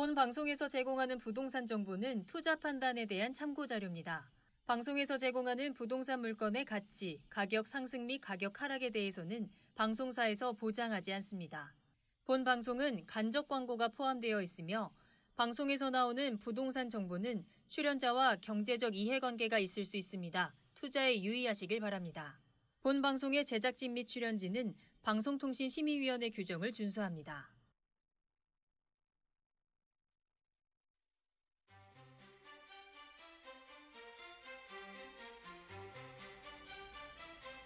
본 방송에서 제공하는 부동산 정보는 투자 판단에 대한 참고 자료입니다. 방송에서 제공하는 부동산 물건의 가치, 가격 상승 및 가격 하락에 대해서는 방송사에서 보장하지 않습니다. 본 방송은 간접 광고가 포함되어 있으며 방송에서 나오는 부동산 정보는 출연자와 경제적 이해관계가 있을 수 있습니다. 투자에 유의하시길 바랍니다. 본 방송의 제작진 및 출연진은 방송통신심의위원회 규정을 준수합니다.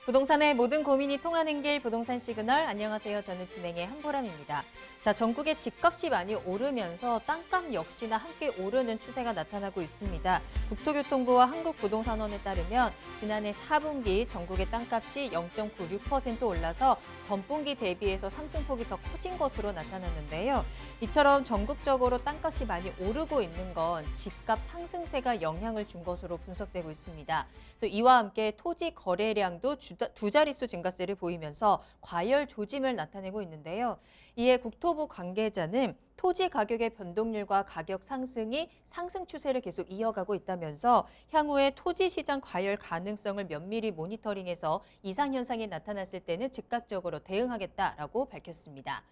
부동산의 모든 고민이 통하는 길 부동산 시그널. 안녕하세요. 저는 진행의 한보람입니다. 자, 전국의 집값이 많이 오르면서 땅값 역시나 함께 오르는 추세가 나타나고 있습니다. 국토교통부와 한국부동산원에 따르면 지난해 4분기 전국의 땅값이 0.96% 올라서 전분기 대비해서 상승폭이 더 커진 것으로 나타났는데요. 이처럼 전국적으로 땅값이 많이 오르고 있는 건 집값 상승세가 영향을 준 것으로 분석되고 있습니다. 또 이와 함께 토지 거래량도 두 자릿수 증가세를 보이면서 과열 조짐을 나타내고 있는데요. 이에 국토부 관계자는 토지 가격의 변동률과 가격 상승이 상승 추세를 계속 이어가고 있다면서 향후에 토지 시장 과열 가능성을 면밀히 모니터링해서 이상현상이 나타났을 때는 즉각적으로 대응하겠다라고 밝혔습니다.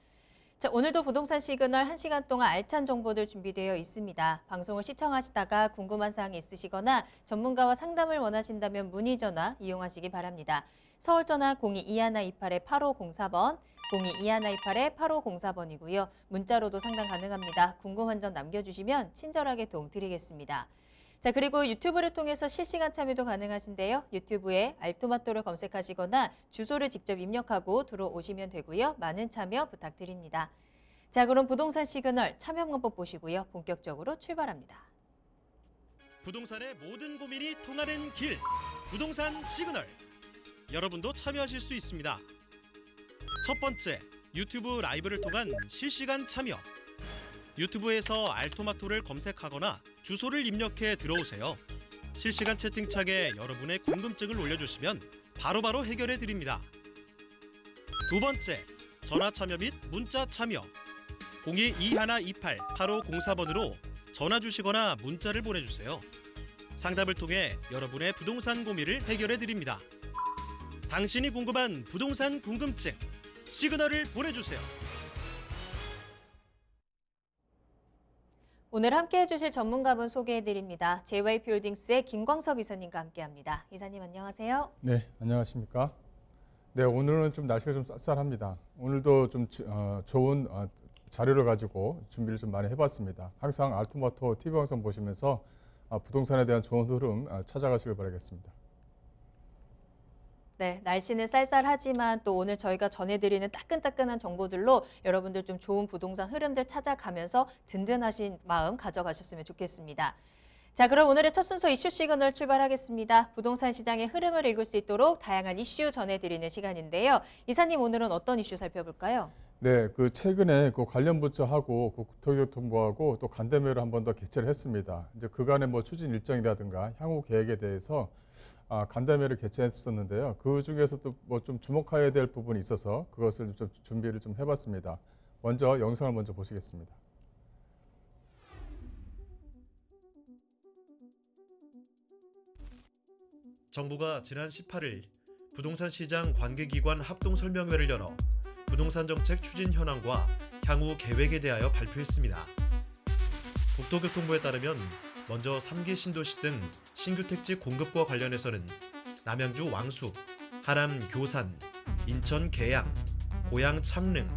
자, 오늘도 부동산 시그널 1시간 동안 알찬 정보들 준비되어 있습니다. 방송을 시청하시다가 궁금한 사항이 있으시거나 전문가와 상담을 원하신다면 문의 전화 이용하시기 바랍니다. 서울 전화 02-2128-8504번, 02-2128-8504번이고요. 문자로도 상담 가능합니다. 궁금한 점 남겨주시면 친절하게 도움드리겠습니다. 자, 그리고 유튜브를 통해서 실시간 참여도 가능하신데요. 유튜브에 알토마토를 검색하시거나 주소를 직접 입력하고 들어오시면 되고요. 많은 참여 부탁드립니다. 자, 그럼 부동산 시그널 참여 방법 보시고요. 본격적으로 출발합니다. 부동산의 모든 고민이 통하는 길, 부동산 시그널. 여러분도 참여하실 수 있습니다. 첫 번째, 유튜브 라이브를 통한 실시간 참여. 유튜브에서 알토마토를 검색하거나 주소를 입력해 들어오세요. 실시간 채팅창에 여러분의 궁금증을 올려주시면 바로바로 해결해 드립니다. 두 번째, 전화 참여 및 문자 참여. 02-2128-8504번으로 전화 주시거나 문자를 보내주세요. 상담을 통해 여러분의 부동산 고민을 해결해 드립니다. 당신이 궁금한 부동산 궁금증, 시그널을 보내주세요. 오늘 함께해 주실 전문가분 소개해드립니다. JYP홀딩스의 김광섭 이사님과 함께합니다. 이사님 안녕하세요. 네, 안녕하십니까. 네, 오늘은 좀 날씨가 좀 쌀쌀합니다. 오늘도 좀 좋은 자료를 가지고 준비를 좀 많이 해봤습니다. 항상 알토마토 TV 방송 보시면서 부동산에 대한 좋은 흐름 찾아가시길 바라겠습니다. 네, 날씨는 쌀쌀하지만 또 오늘 저희가 전해드리는 따끈따끈한 정보들로 여러분들 좀 좋은 부동산 흐름들 찾아가면서 든든하신 마음 가져가셨으면 좋겠습니다. 자, 그럼 오늘의 첫 순서 이슈 시그널 출발하겠습니다. 부동산 시장의 흐름을 읽을 수 있도록 다양한 이슈 전해드리는 시간인데요. 이사님, 오늘은 어떤 이슈 살펴볼까요? 네, 최근에 관련 부처하고 국토교통부하고 또 간담회를 한 번 더 개최를 했습니다. 이제 그간의 추진 일정이라든가 향후 계획에 대해서 간담회를 개최했었는데요. 그 중에서 또 좀 주목해야 될 부분이 있어서 그것을 좀 준비를 좀 해봤습니다. 먼저 영상을 먼저 보시겠습니다. 정부가 지난 18일 부동산 시장 관계기관 합동설명회를 열어 부동산 정책 추진 현황과 향후 계획에 대하여 발표했습니다. 국토교통부에 따르면 먼저 3기 신도시 등 신규 택지 공급과 관련해서는 남양주 왕수, 하남 교산, 인천 계양, 고양 창릉,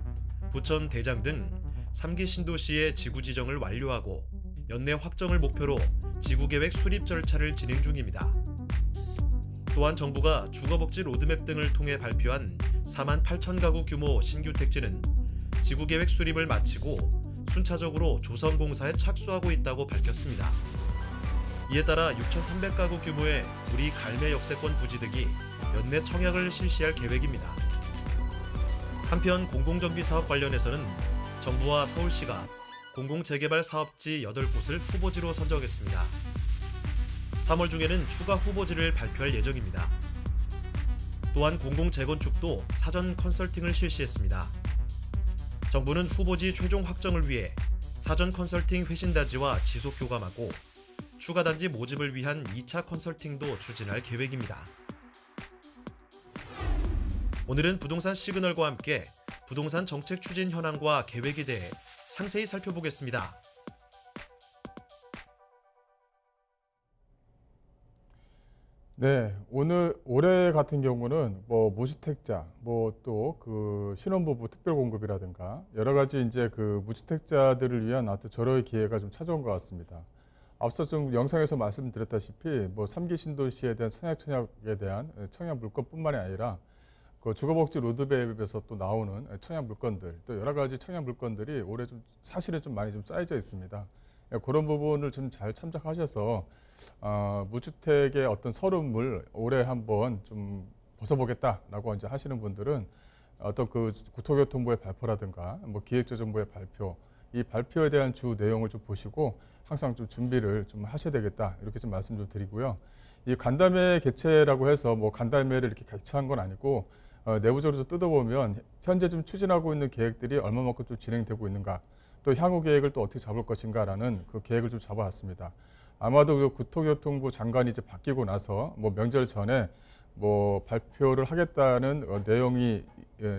부천 대장 등 3기 신도시의 지구 지정을 완료하고 연내 확정을 목표로 지구계획 수립 절차를 진행 중입니다. 또한 정부가 주거복지 로드맵 등을 통해 발표한 4만 8천 가구 규모 신규 택지는 지구계획 수립을 마치고 순차적으로 조성공사에 착수하고 있다고 밝혔습니다. 이에 따라 6,300가구 규모의 우리 갈매 역세권 부지 등이 연내 청약을 실시할 계획입니다. 한편 공공정비 사업 관련해서는 정부와 서울시가 공공재개발 사업지 8곳을 후보지로 선정했습니다. 3월 중에는 추가 후보지를 발표할 예정입니다. 또한 공공재건축도 사전 컨설팅을 실시했습니다. 정부는 후보지 최종 확정을 위해 사전 컨설팅 회신단지와 지속 교감하고 추가 단지 모집을 위한 2차 컨설팅도 추진할 계획입니다. 오늘은 부동산 시그널과 함께 부동산 정책 추진 현황과 계획에 대해 상세히 살펴보겠습니다. 네, 올해 같은 경우는 뭐 무주택자, 뭐 또 그 신혼부부 특별공급이라든가 여러 가지 이제 그 무주택자들을 위한 아주 절호의 기회가 좀 찾아온 것 같습니다. 앞서 좀 영상에서 말씀드렸다시피 뭐 3기 신도시에 대한 청약에 대한 청약 물건뿐만이 아니라 그 주거복지 로드맵에서 또 나오는 청약 물건들, 또 여러 가지 청약 물건들이 올해 좀 사실은 좀 많이 좀 쌓여져 있습니다. 그런 부분을 좀 잘 참작하셔서 무주택의 어떤 서름을 올해 한번 좀 벗어보겠다라고 이제 하시는 분들은 어떤 그 국토교통부의 발표라든가 뭐 기획재정부의 발표, 이 발표에 대한 주 내용을 좀 보시고 항상 좀 준비를 좀 하셔야 되겠다 이렇게 좀 말씀 좀 드리고요. 이 간담회 개최라고 해서 뭐 간담회를 이렇게 개최한 건 아니고 내부적으로 뜯어보면 현재 좀 추진하고 있는 계획들이 얼마만큼 좀 진행되고 있는가, 또 향후 계획을 또 어떻게 잡을 것인가라는 그 계획을 좀 잡아왔습니다. 아마도 그 국토교통부 장관이 이제 바뀌고 나서 뭐 명절 전에 뭐 발표를 하겠다는 내용이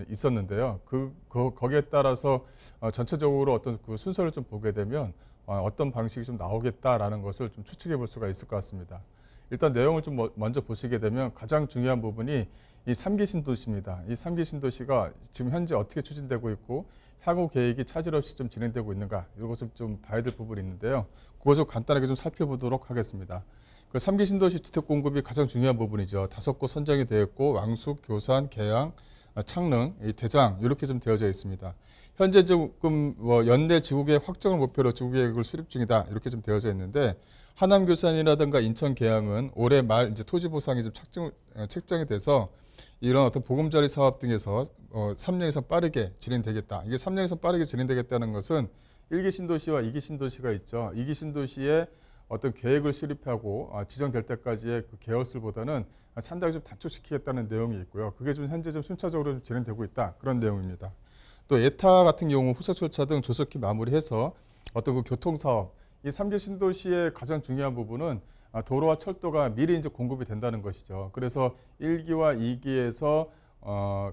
있었는데요. 거기에 따라서 전체적으로 어떤 그 순서를 좀 보게 되면 어떤 방식이 좀 나오겠다라는 것을 좀 추측해 볼 수가 있을 것 같습니다. 일단 내용을 좀 먼저 보시게 되면 가장 중요한 부분이 이 3기 신도시입니다. 이 3기 신도시가 지금 현재 어떻게 추진되고 있고 향후 계획이 차질 없이 좀 진행되고 있는가, 이것을 좀 봐야 될 부분이 있는데요. 그것을 간단하게 좀 살펴보도록 하겠습니다. 그 3기 신도시 주택 공급이 가장 중요한 부분이죠. 5곳 선정이 되어 있고 왕숙, 교산, 계양, 창릉, 대장 이렇게 좀 되어져 있습니다. 현재 지금 연내 지구계획 확정을 목표로 지구계획을 수립 중이다 이렇게 좀 되어져 있는데, 하남 교산이라든가 인천 계양은 올해 말 이제 토지 보상이 좀 책정이 돼서 이런 어떤 보금자리 사업 등에서 3년 이상 빠르게 진행되겠다. 이게 3년 이상 빠르게 진행되겠다는 것은 1기 신도시와 2기 신도시가 있죠. 2기 신도시에 어떤 계획을 수립하고 지정될 때까지의 그 계열수보다는 상당히 좀 단축시키겠다는 내용이 있고요. 그게 좀 현재 좀 순차적으로 좀 진행되고 있다, 그런 내용입니다. 또 에타 같은 경우 후속 절차 등 조속히 마무리해서 어떤 그 교통사업, 이 3기 신도시의 가장 중요한 부분은 도로와 철도가 미리 이제 공급이 된다는 것이죠. 그래서 1기와 2기에서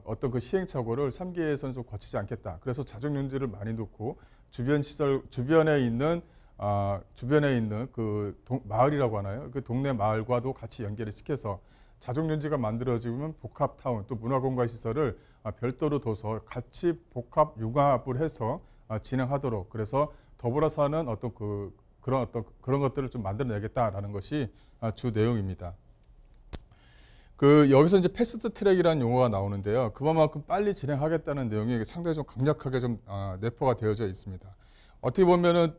어떤 그 시행착오를 3기에서는 좀 거치지 않겠다. 그래서 자정용지를 많이 놓고 주변 시설, 주변에 있는 그 마을이라고 하나요? 그 동네 마을과도 같이 연결을 시켜서 자정용지가 만들어지면 복합타운, 또 문화공간 시설을 별도로 둬서 같이 복합 융합을 해서 진행하도록, 그래서 더불어 사는 어떤 그런 것들을 좀 만들어내겠다라는 것이 주 내용입니다. 여기서 이제 패스트 트랙이라는 용어가 나오는데요. 그만큼 빨리 진행하겠다는 내용이 상당히 좀 강력하게 좀 내포가 되어져 있습니다. 어떻게 보면은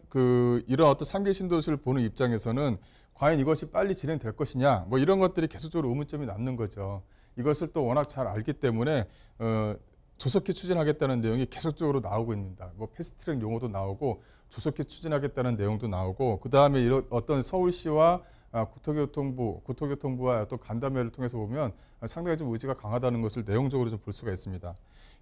이런 어떤 3기 신도시를 보는 입장에서는 과연 이것이 빨리 진행될 것이냐, 뭐 이런 것들이 계속적으로 의문점이 남는 거죠. 이것을 또 워낙 잘 알기 때문에 조속히 추진하겠다는 내용이 계속적으로 나오고 있습니다. 뭐 패스트트랙 용어도 나오고 조속히 추진하겠다는 내용도 나오고, 그 다음에 이런 어떤 서울시와 국토교통부와 어떤 간담회를 통해서 보면 상당히 좀 의지가 강하다는 것을 내용적으로 좀 볼 수가 있습니다.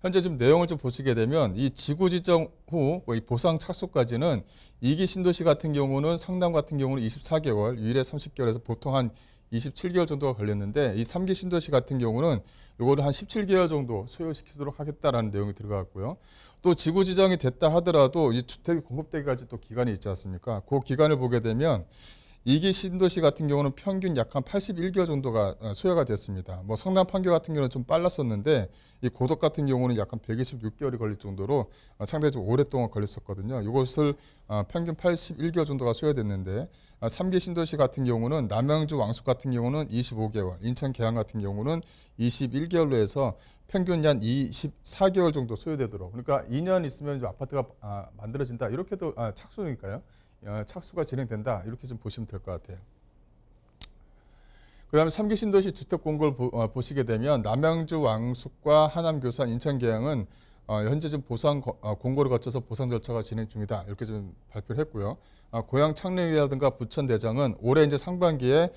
현재 지금 내용을 좀 보시게 되면 이 지구 지정 후 이 보상 착수까지는 2기 신도시 같은 경우는 성남 같은 경우는 24개월, 유일에 30개월에서 보통 한 27개월 정도가 걸렸는데, 이 3기 신도시 같은 경우는 요거를 한 17개월 정도 소요시키도록 하겠다라는 내용이 들어갔고요. 또 지구 지정이 됐다 하더라도 이 주택이 공급되기까지 또 기간이 있지 않습니까? 그 기간을 보게 되면 2기 신도시 같은 경우는 평균 약 한 81개월 정도가 소요가 됐습니다. 뭐 성남 판교 같은 경우는 좀 빨랐었는데, 이 고덕 같은 경우는 약 한 126개월이 걸릴 정도로 상당히 좀 오랫동안 걸렸었거든요. 이것을 평균 81개월 정도가 소요됐는데, 3기 신도시 같은 경우는 남양주 왕숙 같은 경우는 25개월, 인천 계양 같은 경우는 21개월로 해서 평균 한 24개월 정도 소요되도록, 그러니까 2년 있으면 이제 아파트가 만들어진다, 이렇게도 착수니까요. 착수가 진행된다, 이렇게 좀 보시면 될 것 같아요. 그 다음에 3기 신도시 주택 공고를 보시게 되면 남양주 왕숙과 하남 교산 인천 계양은 현재 좀 보상 공고를 거쳐서 보상 절차가 진행 중이다, 이렇게 좀 발표를 했고요. 고양 창릉이라든가 부천 대장은 올해 이제 상반기에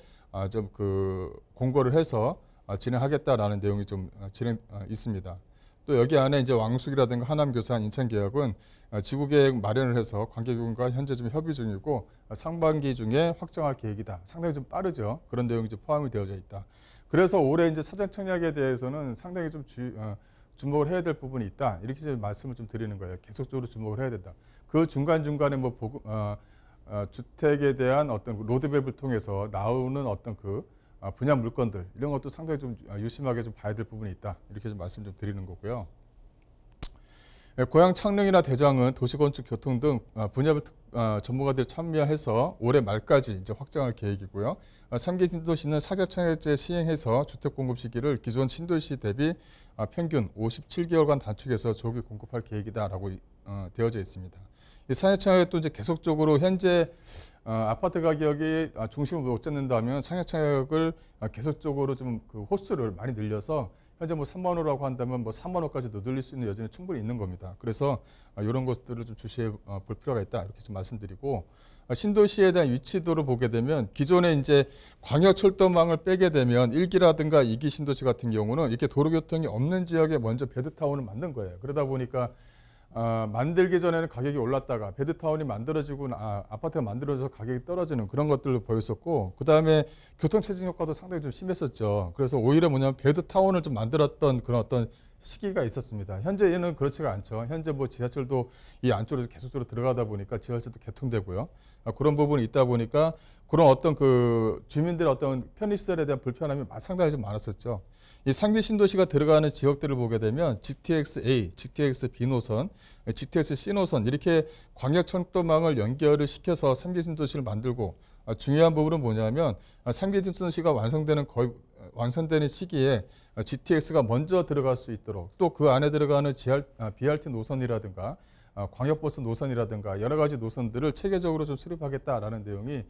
공고를 해서 진행하겠다라는 내용이 좀 있습니다. 또 여기 안에 이제 왕숙이라든가 하남 교산, 인천 계약은 지구 계획 마련을 해서 관계기관과 현재 좀 협의 중이고 상반기 중에 확정할 계획이다. 상당히 좀 빠르죠. 그런 내용이 이제 포함이 되어져 있다. 그래서 올해 이제 사전 청약에 대해서는 상당히 좀 주목을 해야 될 부분이 있다. 이렇게 이제 말씀을 좀 드리는 거예요. 계속적으로 주목을 해야 된다. 그 중간중간에 뭐 주택에 대한 어떤 로드맵을 통해서 나오는 어떤 그 분야 물건들 이런 것도 상당히 좀 유심하게 좀 봐야 될 부분이 있다. 이렇게 좀 말씀 좀 드리는 거고요. 고양 창릉이나 대장은 도시건축, 교통 등 분야별 전문가들이 참여해서 올해 말까지 이제 확정할 계획이고요. 3기 신도시는 사전청약제 시행해서 주택 공급 시기를 기존 신도시 대비 평균 57개월간 단축해서 조기 공급할 계획이다라고 되어져 있습니다. 이 상해청약도 이제 계속적으로 현재 아파트 가격이 중심을 못 잡는다면 상해청약을 계속적으로 좀 그 호수를 많이 늘려서 현재 뭐 3만 원이라고 한다면 뭐 4만 원까지도 늘릴 수 있는 여지는 충분히 있는 겁니다. 그래서 이런 것들을 좀 주시해 볼 필요가 있다 이렇게 좀 말씀드리고 신도시에 대한 위치도를 보게 되면 기존에 이제 광역철도망을 빼게 되면 1기라든가 2기 신도시 같은 경우는 이렇게 도로교통이 없는 지역에 먼저 베드타운을 만든 거예요. 그러다 보니까 만들기 전에는 가격이 올랐다가 베드타운이 만들어지고 아파트가 만들어져서 가격이 떨어지는 그런 것들을 보였었고 그다음에 교통체증 효과도 상당히 좀 심했었죠. 그래서 오히려 뭐냐면 베드타운을 좀 만들었던 그런 어떤 시기가 있었습니다. 현재는 그렇지가 않죠. 현재 뭐 지하철도 이 안쪽으로 계속적으로 들어가다 보니까 지하철도 개통되고요. 그런 부분이 있다 보니까 그런 어떤 그 주민들의 어떤 편의시설에 대한 불편함이 상당히 좀 많았었죠. 이 상비 신도시가 들어가는 지역들을 보게 되면 GTX-A, GTX-B 노선, GTX-C 노선 이렇게 광역철도망을 연결을 시켜서 상비 신도시를 만들고 중요한 부분은 뭐냐면 상비 신도시가 완성되는 시기에 GTX가 먼저 들어갈 수 있도록 또 그 안에 들어가는 BRT 노선이라든가 광역버스 노선이라든가 여러 가지 노선들을 체계적으로 좀 수립하겠다라는 내용이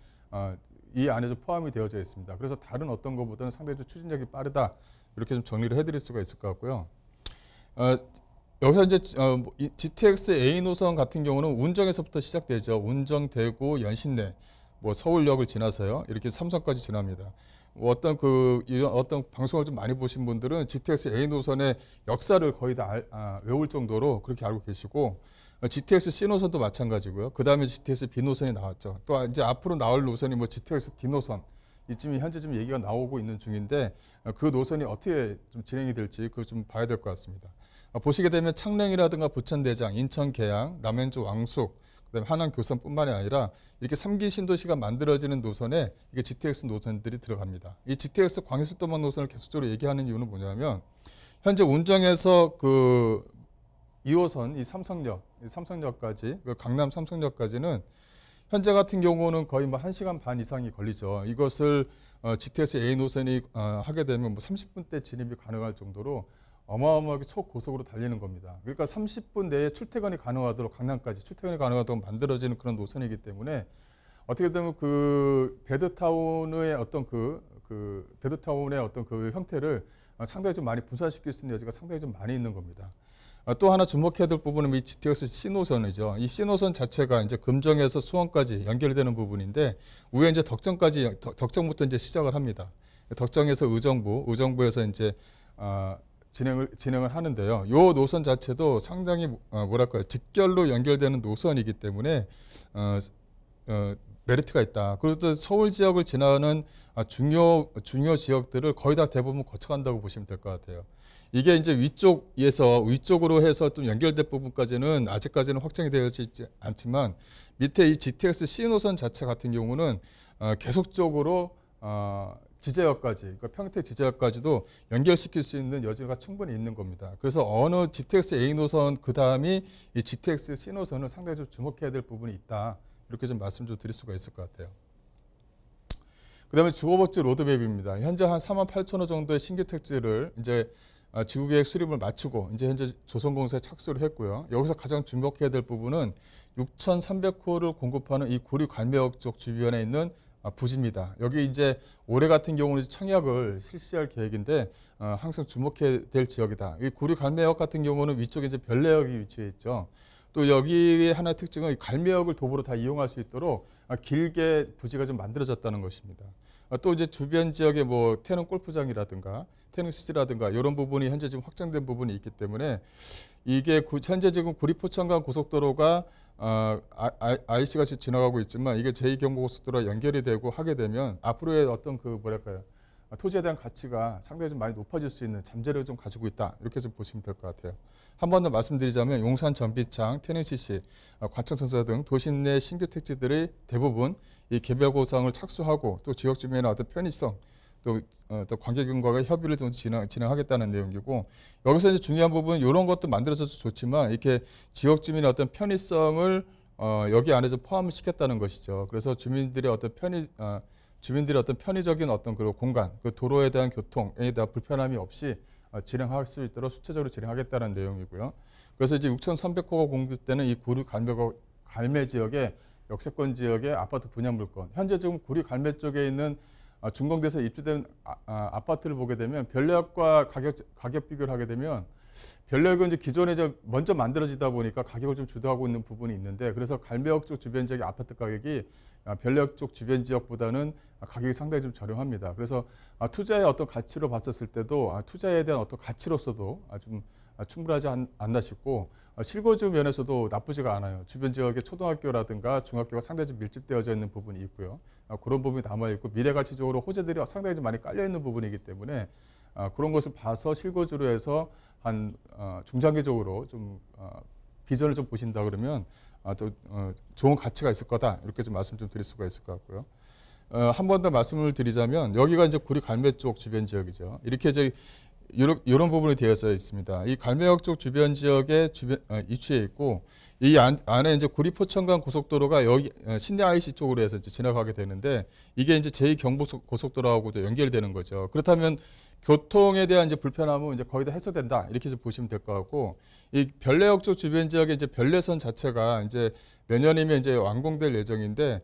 이 안에 좀 포함이 되어져 있습니다. 그래서 다른 어떤 것보다는 상당히 좀 추진력이 빠르다. 이렇게 좀 정리를 해드릴 수가 있을 것 같고요. 여기서 이제 GTX-A 노선 같은 경우는 운정에서부터 시작되죠. 운정, 대구, 연신내, 뭐 서울역을 지나서요. 이렇게 삼성까지 지납니다. 어떤 방송을 좀 많이 보신 분들은 GTX-A 노선의 역사를 거의 다 외울 정도로 그렇게 알고 계시고 GTX-C 노선도 마찬가지고요. 그 다음에 GTX-B 노선이 나왔죠. 또 이제 앞으로 나올 노선이 뭐 GTX-D 노선 이쯤이 현재 좀 얘기가 나오고 있는 중인데 그 노선이 어떻게 좀 진행이 될지 그걸 좀 봐야 될 것 같습니다. 보시게 되면 창릉이라든가 부천대장, 인천 계양, 남양주 왕숙, 그다음에 하남 교산뿐만이 아니라 이렇게 3기 신도시가 만들어지는 노선에 이게 GTX 노선들이 들어갑니다. 이 GTX 광역철도망 노선을 계속적으로 얘기하는 이유는 뭐냐면 현재 운정에서 그 2호선 이 삼성역까지 그 강남 삼성역까지는 현재 같은 경우는 거의 뭐 1시간 반 이상이 걸리죠. 이것을 GTX-A 노선이 하게 되면 뭐 30분대 진입이 가능할 정도로 어마어마하게 초고속으로 달리는 겁니다. 그러니까 30분 내에 출퇴근이 가능하도록 강남까지 출퇴근이 가능하도록 만들어지는 그런 노선이기 때문에 어떻게 되면 그 베드타운의 어떤 베드타운의 어떤 그 형태를 상당히 좀 많이 분산시킬 수 있는 여지가 상당히 좀 많이 있는 겁니다. 또 하나 주목해야 될 부분은 이 GTX-C 노선이죠. 이 C 노선 자체가 이제 금정에서 수원까지 연결되는 부분인데 위에 이제 덕정부터 이제 시작을 합니다. 덕정에서 의정부에서 이제 진행을 하는데요. 이 노선 자체도 상당히 뭐랄까요 직결로 연결되는 노선이기 때문에 메리트가 있다. 그리고 또 서울 지역을 지나는 중요 지역들을 거의 다 대부분 거쳐간다고 보시면 될 것 같아요. 이게 이제 위쪽으로 해서 좀 연결될 부분까지는 아직까지는 확정이 되어있지 않지만 밑에 이 GTX-C 노선 자체 같은 경우는 계속적으로 지제역까지, 그러니까 평택 지제역까지도 연결시킬 수 있는 여지가 충분히 있는 겁니다. 그래서 어느 GTX-A 노선 그 다음이 이 GTX-C 노선을 상당히 좀 주목해야 될 부분이 있다. 이렇게 좀 말씀 좀 드릴 수가 있을 것 같아요. 그다음에 주거복지 로드맵입니다. 현재 한 4만 8천호 정도의 신규 택지를 이제 지구계획 수립을 마치고 이제 현재 조성공사에 착수를 했고요. 여기서 가장 주목해야 될 부분은 6,300호를 공급하는 이 구리 갈매역 쪽 주변에 있는 부지입니다. 여기 이제 올해 같은 경우는 청약을 실시할 계획인데 항상 주목해야 될 지역이다. 이 구리 갈매역 같은 경우는 위쪽에 이제 별내역이 위치해 있죠. 또 여기의 하나의 특징은 이 갈매역을 도보로 다 이용할 수 있도록 길게 부지가 좀 만들어졌다는 것입니다. 또 이제 주변 지역에 뭐 태릉 골프장이라든가 태릉 CC라든가 이런 부분이 현재 지금 확정된 부분이 있기 때문에 이게 현재 지금 구리포천간 고속도로가 IC가 지나가고 있지만 이게 제2경부고속도로와 연결이 되고 하게 되면 앞으로의 어떤 그 뭐랄까요 토지에 대한 가치가 상당히 좀 많이 높아질 수 있는 잠재력을 좀 가지고 있다 이렇게 좀 보시면 될 것 같아요. 한 번 더 말씀드리자면 용산 전비창, 태릉 CC, 과천선사 등 도심 내 신규 택지들이 대부분 이 개별 구상을 착수하고 또 지역 주민의 어떤 편의성 또 관계기관과의 협의를 좀 진행하겠다는 내용이고 여기서 이제 중요한 부분은 이런 것도 만들어져도 좋지만 이렇게 지역 주민의 어떤 편의성을 여기 안에서 포함을 시켰다는 것이죠. 그래서 주민들의 어떤 주민들의 어떤 편의적인 어떤 그 공간, 그 도로에 대한 교통에 대한 불편함이 없이 진행할 수 있도록 수체적으로 진행하겠다는 내용이고요. 그래서 이제 6,300호가 공급되는 이 구리 갈매 지역의 역세권 지역의 아파트 분양 물건. 현재 지금 구리 갈매 쪽에 있는 준공돼서 입주된 아파트를 보게 되면 변력과 가격 비교를 하게 되면 변력은 이제 기존에 이제 먼저 만들어지다 보니까 가격을 좀 주도하고 있는 부분이 있는데 그래서 갈매역 쪽 주변 지역의 아파트 가격이 변력 쪽 주변 지역보다는 가격이 상당히 좀 저렴합니다. 그래서 투자의 어떤 가치로 봤었을 때도 투자에 대한 어떤 가치로서도 좀 충분하지 않나 싶고 실거주 면에서도 나쁘지가 않아요. 주변 지역의 초등학교라든가 중학교가 상당히 좀 밀집되어져 있는 부분이 있고요. 그런 부분이 남아있고 미래가치적으로 호재들이 상당히 좀 많이 깔려있는 부분이기 때문에 그런 것을 봐서 실거주로 해서 한 중장기적으로 좀 비전을 좀 보신다 그러면 또 좋은 가치가 있을 거다 이렇게 좀 말씀 좀 드릴 수가 있을 것 같고요. 한 번 더 말씀을 드리자면 여기가 이제 구리 갈매 쪽 주변 지역이죠. 이렇게 이제 이런 부분이 되어져 있습니다. 이 갈매역 쪽 주변 지역에 위치해 있고 이 안에 이제 구리포천간 고속도로가 여기 신내 IC 쪽으로 해서 이제 지나가게 되는데 이게 이제 제2경부고속도로하고도 연결되는 거죠. 그렇다면 교통에 대한 이제 불편함은 이제 거의 다 해소된다 이렇게 좀 보시면 될 것 같고 이 별내역 쪽 주변 지역에 이제 별내선 자체가 이제 내년이면 이제 완공될 예정인데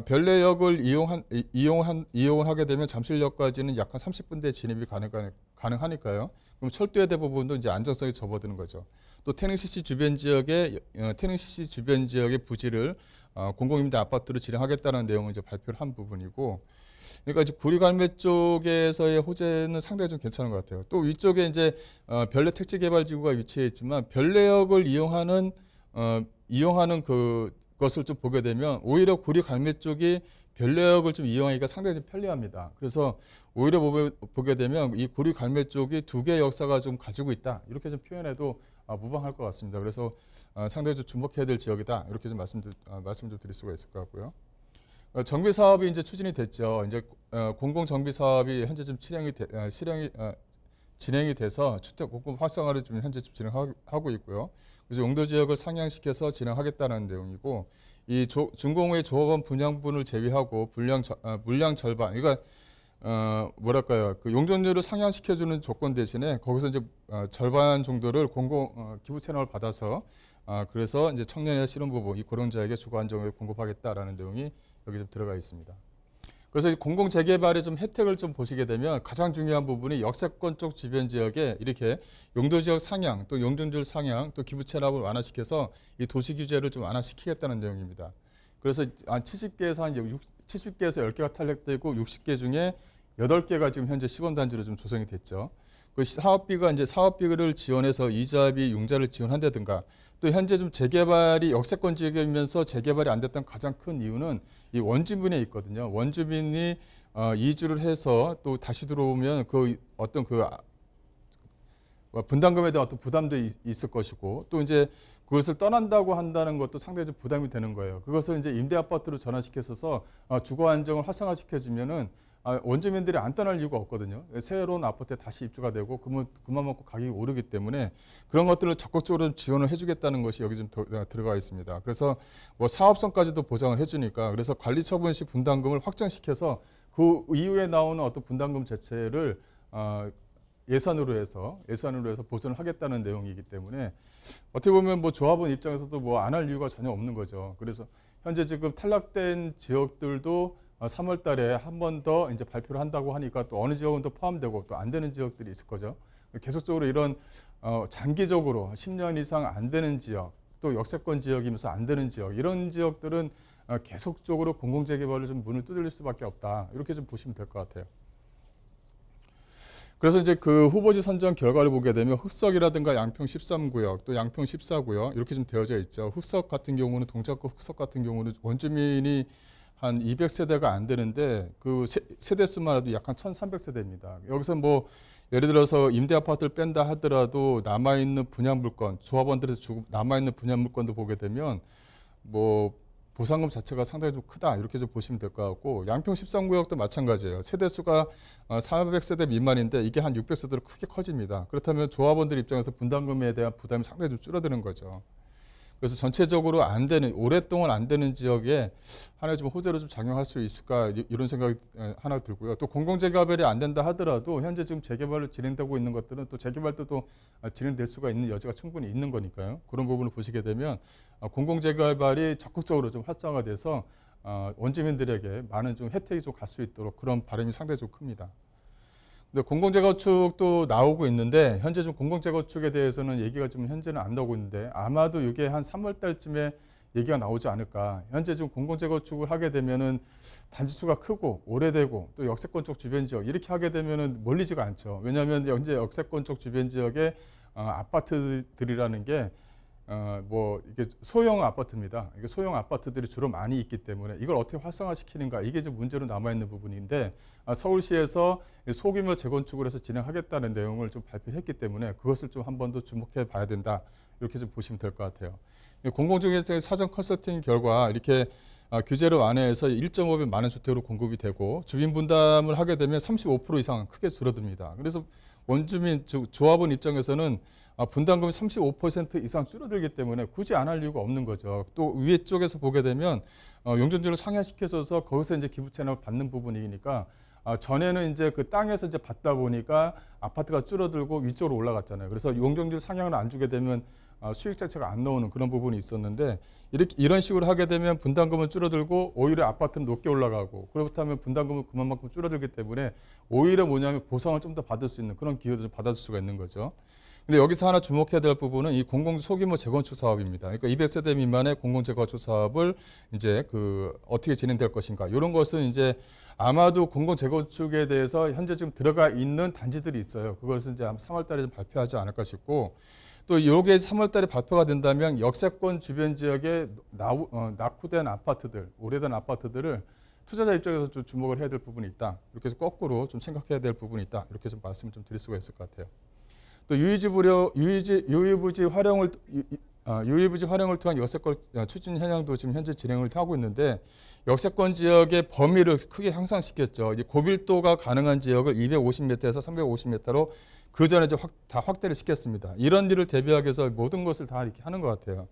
별내역을 이용을 하게 되면 잠실역까지는 약 한 30분대 진입이 가능하니까요. 그럼 철도의 대부분도 이제 안정성이 접어드는 거죠. 또 태릉CC 주변 지역의 부지를 공공임대 아파트로 진행하겠다는 내용을 이제 발표를 한 부분이고, 그러니까 이제 구리갈매 쪽에서의 호재는 상당히 좀 괜찮은 것 같아요. 또 위쪽에 이제 별내 택지개발지구가 위치해 있지만 별내역을 이용하는 그것을 좀 보게 되면 오히려 구리갈매 쪽이 별내역을 좀 이용하기가 상당히 좀 편리합니다. 그래서 오히려 보게 되면 이 구리갈매 쪽이 두 개의 역사가 좀 가지고 있다 이렇게 좀 표현해도 무방할 것 같습니다. 그래서 상당히 좀 주목해야 될 지역이다 이렇게 좀 말씀 좀 드릴 수가 있을 것 같고요. 정비 사업이 이제 추진이 됐죠. 이제 공공 정비 사업이 현재 좀 진행이 돼서 주택 공급 활성화를 좀 현재 좀 진행하고 있고요. 그래서 용도 지역을 상향시켜서 진행하겠다는 내용이고, 이 준공의 조합원 분양분을 제외하고 물량 절반, 그러니까 뭐랄까요, 그 용적률을 상향시켜주는 조건 대신에 거기서 이제 절반 정도를 기부 채널을 받아서 그래서 이제 청년이나 신혼부부 이 고령자에게 주거 안정을 공급하겠다라는 내용이 여기 좀 들어가 있습니다. 그래서 공공 재개발의 좀 혜택을 좀 보시게 되면 가장 중요한 부분이 역세권 쪽 주변 지역에 이렇게 용도 지역 상향, 또 용적률 상향, 또 기부 체납을 완화시켜서 이 도시 규제를 좀 완화시키겠다는 내용입니다. 그래서 한 70개에서 10개가 탄력되고 60개 중에 8개가 지금 현재 시범단지로 좀 조성이 됐죠. 그 사업비를 지원해서 이자비, 융자를 지원한다든가, 또 현재 좀 재개발이 역세권 지역이면서 재개발이 안 됐던 가장 큰 이유는 이 원주민에 있거든요. 원주민이 이주를 해서 또 다시 들어오면 그 어떤 그 분담금에 대한 어떤 부담도 있을 것이고, 또 이제 그것을 떠난다고 한다는 것도 상당히 좀 부담이 되는 거예요. 그것을 이제 임대 아파트로 전환시켜서 주거 안정을 활성화시켜주면은 원주민들이 안 떠날 이유가 없거든요. 새로운 아파트에 다시 입주가 되고 그만큼 가격이 오르기 때문에 그런 것들을 적극적으로 지원을 해주겠다는 것이 여기 좀 들어가 있습니다. 그래서 뭐 사업성까지도 보장을 해주니까, 그래서 관리처분시 분담금을 확정시켜서 그 이후에 나오는 어떤 분담금 자체를 예산으로 해서 보전을 하겠다는 내용이기 때문에 어떻게 보면 뭐 조합원 입장에서도 뭐 안 할 이유가 전혀 없는 거죠. 그래서 현재 지금 탈락된 지역들도 3월 달에 한 번 더 이제 발표를 한다고 하니까 또 어느 지역은 또 포함되고 또 안 되는 지역들이 있을 거죠. 계속적으로 이런 장기적으로 10년 이상 안 되는 지역, 또 역세권 지역이면서 안 되는 지역, 이런 지역들은 계속적으로 공공재개발을 좀 문을 두드릴 수밖에 없다. 이렇게 좀 보시면 될 것 같아요. 그래서 이제 그 후보지 선정 결과를 보게 되면 흑석이라든가 양평 13구역 또 양평 14구역 이렇게 좀 되어져 있죠. 흑석 같은 경우는 동작구 흑석 같은 경우는 원주민이 한 200세대가 안 되는데 그 세대 수만 해도 약 한 1,300세대입니다. 여기서 뭐 예를 들어서 임대 아파트를 뺀다 하더라도 남아있는 분양물건, 조합원들에서 주고 남아있는 분양물건도 보게 되면 뭐 보상금 자체가 상당히 좀 크다 이렇게 좀 보시면 될 것 같고 양평 13구역도 마찬가지예요. 세대수가 400세대 미만인데 이게 한 600세대로 크게 커집니다. 그렇다면 조합원들 입장에서 분담금에 대한 부담이 상당히 좀 줄어드는 거죠. 그래서 전체적으로 안 되는 오랫동안 안 되는 지역에 하나의 좀 호재로 좀 작용할 수 있을까 이런 생각이 하나 들고요. 또 공공재개발이 안 된다 하더라도 현재 지금 재개발로 진행되고 있는 것들은 또 재개발도 또 진행될 수가 있는 여지가 충분히 있는 거니까요. 그런 부분을 보시게 되면 공공재개발이 적극적으로 좀 활성화돼서 원주민들에게 많은 좀 혜택이 좀 갈 수 있도록 그런 바람이 상당히 좀 큽니다. 근데 공공재건축도 나오고 있는데 현재 좀 공공재건축에 대해서는 얘기가 좀 현재는 안 나오고 있는데 아마도 이게 한 3월 달쯤에 얘기가 나오지 않을까. 현재 지금 공공재건축을 하게 되면은 단지 수가 크고 오래되고 또 역세권 쪽 주변 지역 이렇게 하게 되면은 멀리지가 않죠. 왜냐하면 현재 역세권 쪽 주변 지역에 아파트들이라는 게 뭐 이게 소형 아파트입니다. 이게 소형 아파트들이 주로 많이 있기 때문에 이걸 어떻게 활성화시키는가 이게 좀 문제로 남아 있는 부분인데 서울시에서 소규모 재건축을 해서 진행하겠다는 내용을 좀 발표했기 때문에 그것을 좀 한 번 더 주목해 봐야 된다 이렇게 좀 보시면 될 것 같아요. 공공중개사의 사전 컨설팅 결과 이렇게 규제를 완화해서 1.5배 많은 주택으로 공급이 되고 주민 분담을 하게 되면 35% 이상 크게 줄어듭니다. 그래서 원주민 조합원 입장에서는 분담금이 35% 이상 줄어들기 때문에 굳이 안 할 이유가 없는 거죠. 또 위에 쪽에서 보게 되면 용적률을 상향시켜줘서 거기서 이제 기부 채납을 받는 부분이니까 전에는 이제 그 땅에서 이제 받다 보니까 아파트가 줄어들고 위쪽으로 올라갔잖아요. 그래서 용적률 상향을 안 주게 되면 수익 자체가 안 나오는 그런 부분이 있었는데 이런 식으로 하게 되면 분담금은 줄어들고 오히려 아파트는 높게 올라가고 그렇다면 분담금은 그만큼 줄어들기 때문에 오히려 뭐냐면 보상을 좀 더 받을 수 있는 그런 기회를 좀 받을 수가 있는 거죠. 근데 여기서 하나 주목해야 될 부분은 이 공공 소규모 재건축 사업입니다. 그러니까 200세대 미만의 공공 재건축 사업을 이제 어떻게 진행될 것인가 이런 것은 이제 아마도 공공 재건축에 대해서 현재 지금 들어가 있는 단지들이 있어요. 그것은 이제 3월달에 좀 발표하지 않을까 싶고 또 이게 3월달에 발표가 된다면 역세권 주변 지역에 낙후된 아파트들, 오래된 아파트들을 투자자 입장에서 좀 주목을 해야 될 부분이 있다. 이렇게 해서 거꾸로 좀 생각해야 될 부분이 있다. 이렇게 좀 말씀을 좀 드릴 수가 있을 것 같아요. 또 유의부지 활용을 통한 역세권 추진 현황도 지금 현재 진행을 하고 있는데 역세권 지역의 범위를 크게 향상시켰죠. 이제 고밀도가 가능한 지역을 250m에서 350m로 그 전에 이제 다 확대를 시켰습니다. 이런 일을 대비하기 위해서 모든 것을 다 이렇게 하는 것 같아요.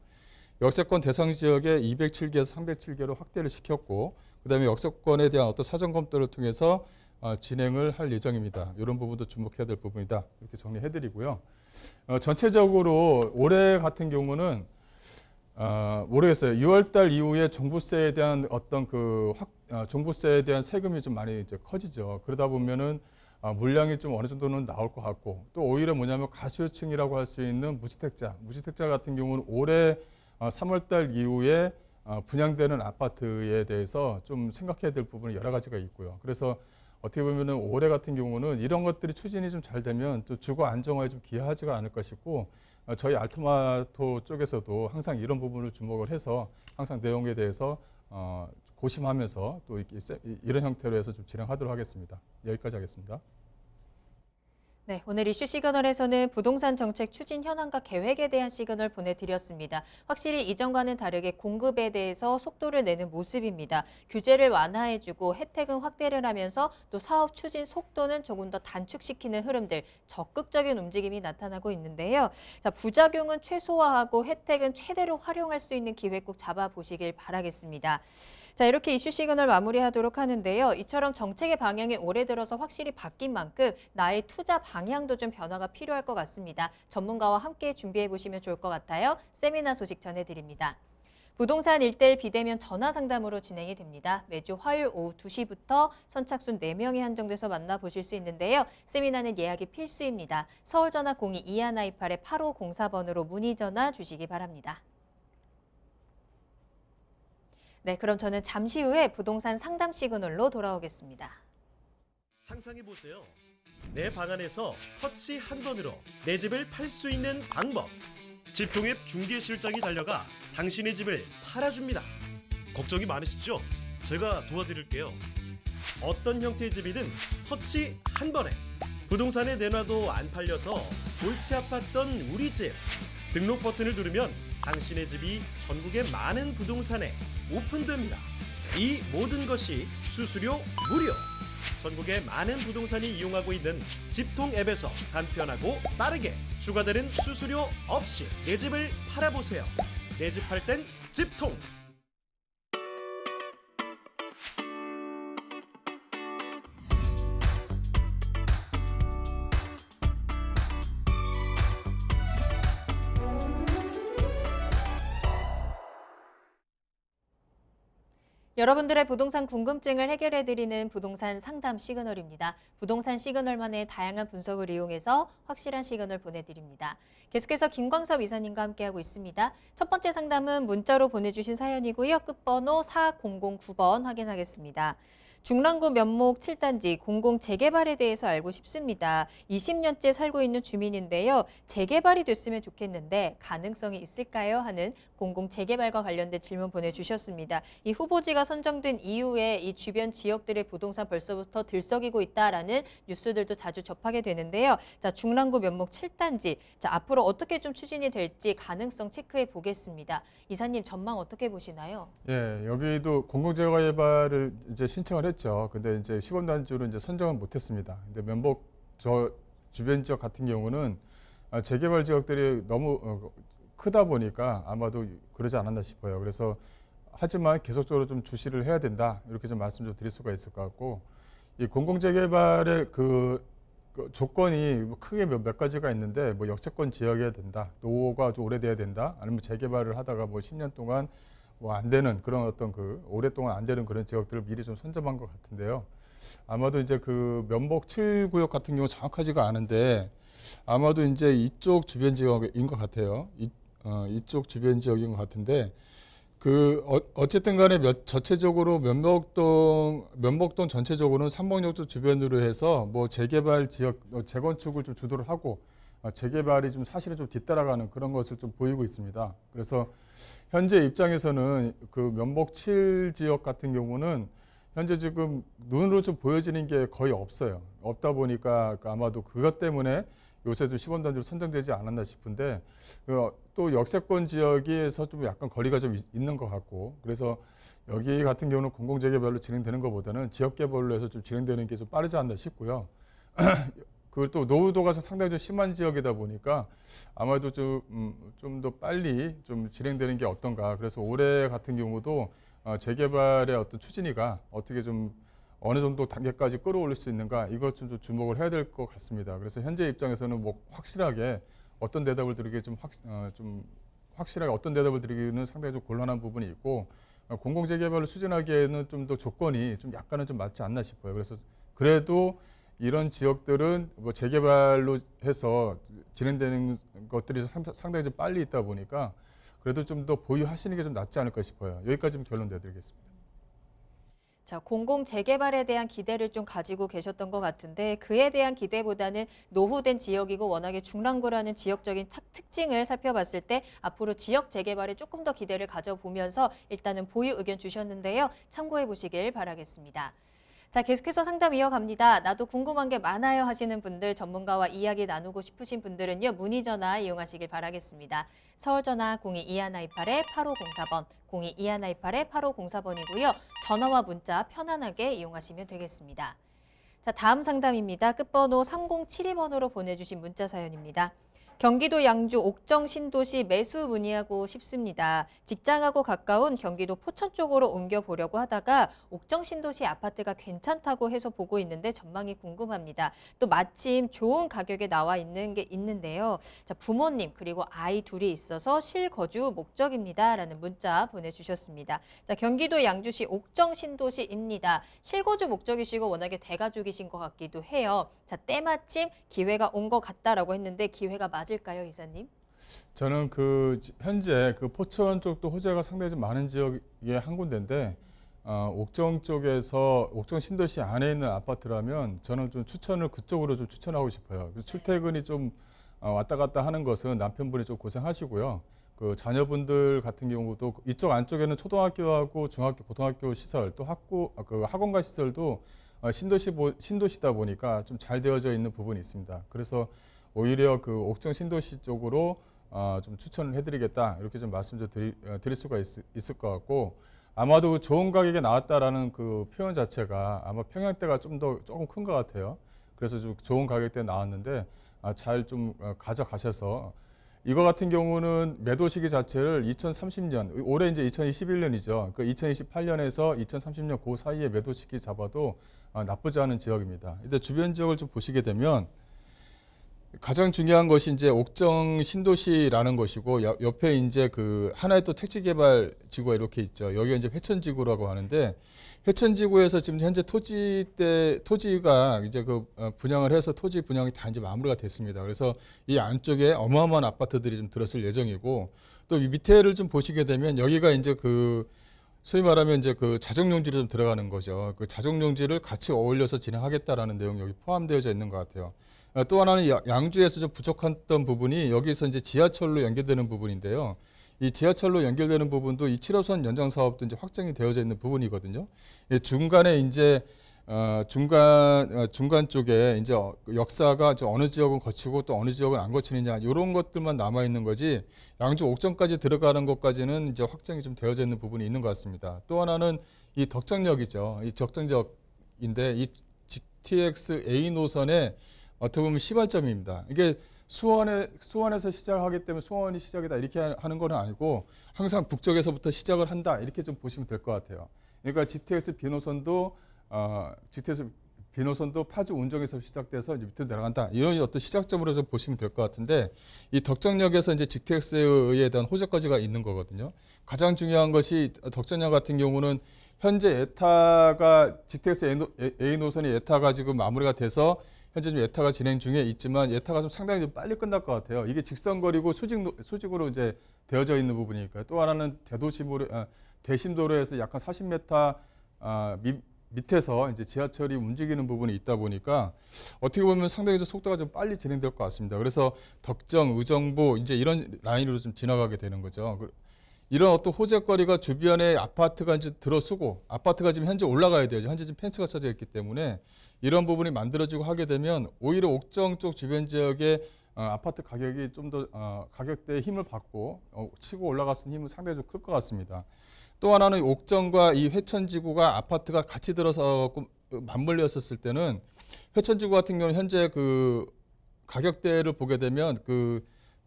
역세권 대상 지역에 207개에서 307개로 확대를 시켰고, 그다음에 역세권에 대한 어떤 사전 검토를 통해서 진행을 할 예정입니다. 이런 부분도 주목해야 될 부분이다. 이렇게 정리해드리고요. 전체적으로 올해 같은 경우는 모르겠어요. 6월달 이후에 종부세에 대한 어떤 종부세에 대한 세금이 좀 많이 이제 커지죠. 그러다 보면은 물량이 좀 어느 정도는 나올 것 같고 또 오히려 뭐냐면 가수요층이라고 할 수 있는 무주택자 같은 경우는 올해 3월달 이후에 분양되는 아파트에 대해서 좀 생각해야 될 부분이 여러 가지가 있고요. 그래서 어떻게 보면은 올해 같은 경우는 이런 것들이 추진이 좀 잘 되면 또 주거 안정화에 좀 기여하지가 않을까 싶고 저희 알토마토 쪽에서도 항상 이런 부분을 주목을 해서 항상 내용에 대해서 고심하면서 또 이런 형태로 해서 좀 진행하도록 하겠습니다. 여기까지 하겠습니다. 네, 오늘 이슈 시그널에서는 부동산 정책 추진 현황과 계획에 대한 시그널 보내드렸습니다. 확실히 이전과는 다르게 공급에 대해서 속도를 내는 모습입니다. 규제를 완화해주고 혜택은 확대를 하면서 또 사업 추진 속도는 조금 더 단축시키는 흐름들, 적극적인 움직임이 나타나고 있는데요. 자, 부작용은 최소화하고 혜택은 최대로 활용할 수 있는 기회 꼭 잡아보시길 바라겠습니다. 자, 이렇게 이슈 시그널 마무리하도록 하는데요. 이처럼 정책의 방향이 올해 들어서 확실히 바뀐 만큼 나의 투자 방향도 좀 변화가 필요할 것 같습니다. 전문가와 함께 준비해 보시면 좋을 것 같아요. 세미나 소식 전해드립니다. 부동산 1:1 비대면 전화 상담으로 진행이 됩니다. 매주 화요일 오후 2시부터 선착순 4명이 한정돼서 만나보실 수 있는데요. 세미나는 예약이 필수입니다. 서울전화 02-2128-8504번으로 문의 전화 주시기 바랍니다. 네, 그럼 저는 잠시 후에 부동산 상담 시그널로 돌아오겠습니다. 상상해보세요. 내 방 안에서 터치 한 번으로 내 집을 팔 수 있는 방법. 집통앱 중개실장이 달려가 당신의 집을 팔아줍니다. 걱정이 많으시죠? 제가 도와드릴게요. 어떤 형태의 집이든 터치 한 번에. 부동산에 내놔도 안 팔려서 골치 아팠던 우리 집. 등록 버튼을 누르면 당신의 집이 전국의 많은 부동산에 오픈됩니다. 이 모든 것이 수수료 무료. 전국의 많은 부동산이 이용하고 있는 집통 앱에서 간편하고 빠르게 추가되는 수수료 없이 내 집을 팔아보세요. 내 집 팔 땐 집통. 여러분들의 부동산 궁금증을 해결해드리는 부동산 상담 시그널입니다. 부동산 시그널만의 다양한 분석을 이용해서 확실한 시그널 보내드립니다. 계속해서 김광섭 이사님과 함께하고 있습니다. 첫 번째 상담은 문자로 보내주신 사연이고요. 끝번호 4009번 확인하겠습니다. 중랑구 면목 7단지 공공 재개발에 대해서 알고 싶습니다. 20년째 살고 있는 주민인데요. 재개발이 됐으면 좋겠는데 가능성이 있을까요? 하는 공공 재개발과 관련된 질문 보내주셨습니다. 이 후보지가 선정된 이후에 이 주변 지역들의 부동산 벌써부터 들썩이고 있다라는 뉴스들도 자주 접하게 되는데요. 자, 중랑구 면목 7단지. 자, 앞으로 어떻게 좀 추진이 될지 가능성 체크해 보겠습니다. 이사님 전망 어떻게 보시나요? 예, 여기도 공공재개발을 이제 신청을 했죠. 근데 이제 시범단지로 이제 선정을 못했습니다. 근데 면목 저 주변 지역 같은 경우는 재개발 지역들이 너무 크다 보니까 아마도 그러지 않았나 싶어요. 그래서 하지만 계속적으로 좀 주시를 해야 된다. 이렇게 좀 말씀 좀 드릴 수가 있을 것 같고, 이 공공재개발의 그 조건이 크게 몇 가지가 있는데, 뭐 역세권 지역이어야 된다, 노후가 좀 오래돼야 된다, 아니면 재개발을 하다가 뭐 10년 동안 뭐 안 되는 그런 어떤 그 오랫동안 안 되는 그런 지역들을 미리 좀 선점한 것 같은데요. 아마도 이제 그 면목 7구역 같은 경우 정확하지가 않은데 아마도 이제 이쪽 주변 지역인 것 같아요. 이쪽 주변 지역인 것 같은데 그 어쨌든 간에 전체적으로 면목동 전체적으로는 삼봉역조 주변으로 해서 뭐 재개발 지역 재건축을 좀 주도를 하고 재개발이 좀 사실은 좀 뒤따라가는 그런 것을 좀 보이고 있습니다. 그래서 현재 입장에서는 그 면목 7 지역 같은 경우는 현재 지금 눈으로 좀 보여지는 게 거의 없어요. 없다 보니까 아마도 그것 때문에 요새 좀 시범단지로 선정되지 않았나 싶은데, 또 역세권 지역에서 좀 약간 거리가 좀 있는 것 같고, 그래서 여기 같은 경우는 공공재개발로 진행되는 것보다는 지역개발로 해서 좀 진행되는 게 좀 빠르지 않나 싶고요. 그리고 또 노후도가 상당히 좀 심한 지역이다 보니까 아마도 좀 더 빨리 좀 진행되는 게 어떤가. 그래서 올해 같은 경우도 재개발의 어떤 추진위가 어떻게 좀 어느 정도 단계까지 끌어올릴 수 있는가, 이것 좀 주목을 해야 될 것 같습니다. 그래서 현재 입장에서는 뭐 확실하게 어떤 대답을 드리기 좀 확실하게 어떤 대답을 드리기는 상당히 좀 곤란한 부분이 있고, 공공재개발을 추진하기에는 좀 더 조건이 좀 약간은 좀 맞지 않나 싶어요. 그래서 그래도 이런 지역들은 뭐 재개발로 해서 진행되는 것들이 상당히 좀 빨리 있다 보니까 그래도 좀 더 보유하시는 게 좀 낫지 않을까 싶어요. 여기까지 좀 결론 내드리겠습니다. 자, 공공 재개발에 대한 기대를 좀 가지고 계셨던 것 같은데 그에 대한 기대보다는 노후된 지역이고 워낙에 중랑구라는 지역적인 특징을 살펴봤을 때 앞으로 지역 재개발에 조금 더 기대를 가져보면서 일단은 보유 의견 주셨는데요. 참고해 보시길 바라겠습니다. 자, 계속해서 상담 이어갑니다. 나도 궁금한 게 많아요 하시는 분들, 전문가와 이야기 나누고 싶으신 분들은요. 문의 전화 이용하시길 바라겠습니다. 서울 전화 02-2128-8504번, 02-2128-8504번이고요. 전화와 문자 편안하게 이용하시면 되겠습니다. 자, 다음 상담입니다. 끝번호 3072번으로 보내주신 문자 사연입니다. 경기도 양주 옥정 신도시 매수 문의하고 싶습니다. 직장하고 가까운 경기도 포천 쪽으로 옮겨보려고 하다가 옥정 신도시 아파트가 괜찮다고 해서 보고 있는데 전망이 궁금합니다. 또 마침 좋은 가격에 나와 있는 게 있는데요. 자, 부모님 그리고 아이 둘이 있어서 실거주 목적입니다. 라는 문자 보내주셨습니다. 자, 경기도 양주시 옥정 신도시입니다. 실거주 목적이시고 워낙에 대가족이신 것 같기도 해요. 자, 때마침 기회가 온 것 같다라고 했는데 기회가 맞을까요, 이사님? 저는 현재 포천 쪽도 호재가 상당히 좀 많은 지역의 한 군데인데 옥정 쪽에서 옥정 신도시 안에 있는 아파트라면 저는 좀 추천을 그쪽으로 좀 추천하고 싶어요. 출퇴근이 좀 왔다 갔다 하는 것은 남편분이 좀 고생하시고요. 그 자녀분들 같은 경우도 이쪽 안쪽에는 초등학교하고 중학교, 고등학교 시설 또 학원가 시설도 신도시다 보니까 좀 잘 되어져 있는 부분이 있습니다. 그래서 오히려 그 옥정 신도시 쪽으로 좀 추천을 해드리겠다 이렇게 좀 말씀 좀 드릴 수가 있을 것 같고 아마도 좋은 가격에 나왔다라는 그 표현 자체가 아마 평양대가 조금 큰 것 같아요. 그래서 좀 좋은 가격대에 나왔는데 잘 좀 가져가셔서 이거 같은 경우는 매도 시기 자체를 2030년 올해 이제 2021년이죠. 그 2028년에서 2030년 그 사이에 매도 시기 잡아도 나쁘지 않은 지역입니다. 근데 주변 지역을 좀 보시게 되면 가장 중요한 것이 이제 옥정 신도시라는 것이고 옆에 이제 그 하나의 또 택지개발 지구가 이렇게 있죠. 여기가 이제 회천지구라고 하는데 회천지구에서 지금 현재 토지가 이제 분양을 해서 토지 분양이 다 이제 마무리가 됐습니다. 그래서 이 안쪽에 어마어마한 아파트들이 좀 들었을 예정이고 또 밑에를 좀 보시게 되면 여기가 이제 소위 말하면 이제 자정용지로 좀 들어가는 거죠. 그 자정용지를 같이 어울려서 진행하겠다라는 내용이 여기 포함되어져 있는 것 같아요. 또 하나는 양주에서 좀 부족했던 부분이 여기서 이제 지하철로 연결되는 부분인데요. 이 지하철로 연결되는 부분도 이 7호선 연장 사업도 이제 확정이 되어져 있는 부분이거든요. 중간에 이제 중간 쪽에 이제 역사가 어느 지역은 거치고 또 어느 지역은 안 거치느냐 이런 것들만 남아 있는 거지 양주 옥정까지 들어가는 것까지는 이제 확정이 좀 되어져 있는 부분이 있는 것 같습니다. 또 하나는 이 덕정역이죠. 이 덕정역인데 이 GTX A 노선의 어떻게 보면 시발점입니다. 이게 수원에서 시작하기 때문에 수원이 시작이다 이렇게 하는 건 아니고 항상 북쪽에서부터 시작을 한다 이렇게 좀 보시면 될 것 같아요. 그러니까 GTX B노선도 파주 운정에서 시작돼서 밑으로 내려간다 이런 어떤 시작점으로 좀 보시면 될 것 같은데 이 덕정역에서 이제 GTX에 대한 호재까지가 있는 거거든요. 가장 중요한 것이 덕정역 같은 경우는 현재 GTX A 노선이 예타가 지금 마무리가 돼서 현재 좀 예타가 진행 중에 있지만 예타가 좀 상당히 좀 빨리 끝날 것 같아요. 이게 직선거리고 수직으로 이제 되어져 있는 부분이니까요. 또 하나는 대심도로에서 약간 40m 밑에서 이제 지하철이 움직이는 부분이 있다 보니까 어떻게 보면 상당히 좀 속도가 좀 빨리 진행될 것 같습니다. 그래서 덕정, 의정부 이제 이런 라인으로 좀 지나가게 되는 거죠. 이런 어떤 호재거리가 주변에 아파트가 이제 들어서고 아파트가 지금 현재 올라가야 돼요. 현재 지금 펜스가 쳐져 있기 때문에 이런 부분이 만들어지고 하게 되면 오히려 옥정 쪽 주변 지역의 아파트 가격이 좀 더 가격대에 힘을 받고 치고 올라갈 수 있는 힘은 상당히 좀 클 것 같습니다. 또 하나는 옥정과 이 회천지구가 아파트가 같이 들어서 맞물렸었을 때는 회천지구 같은 경우는 현재 가격대를 보게 되면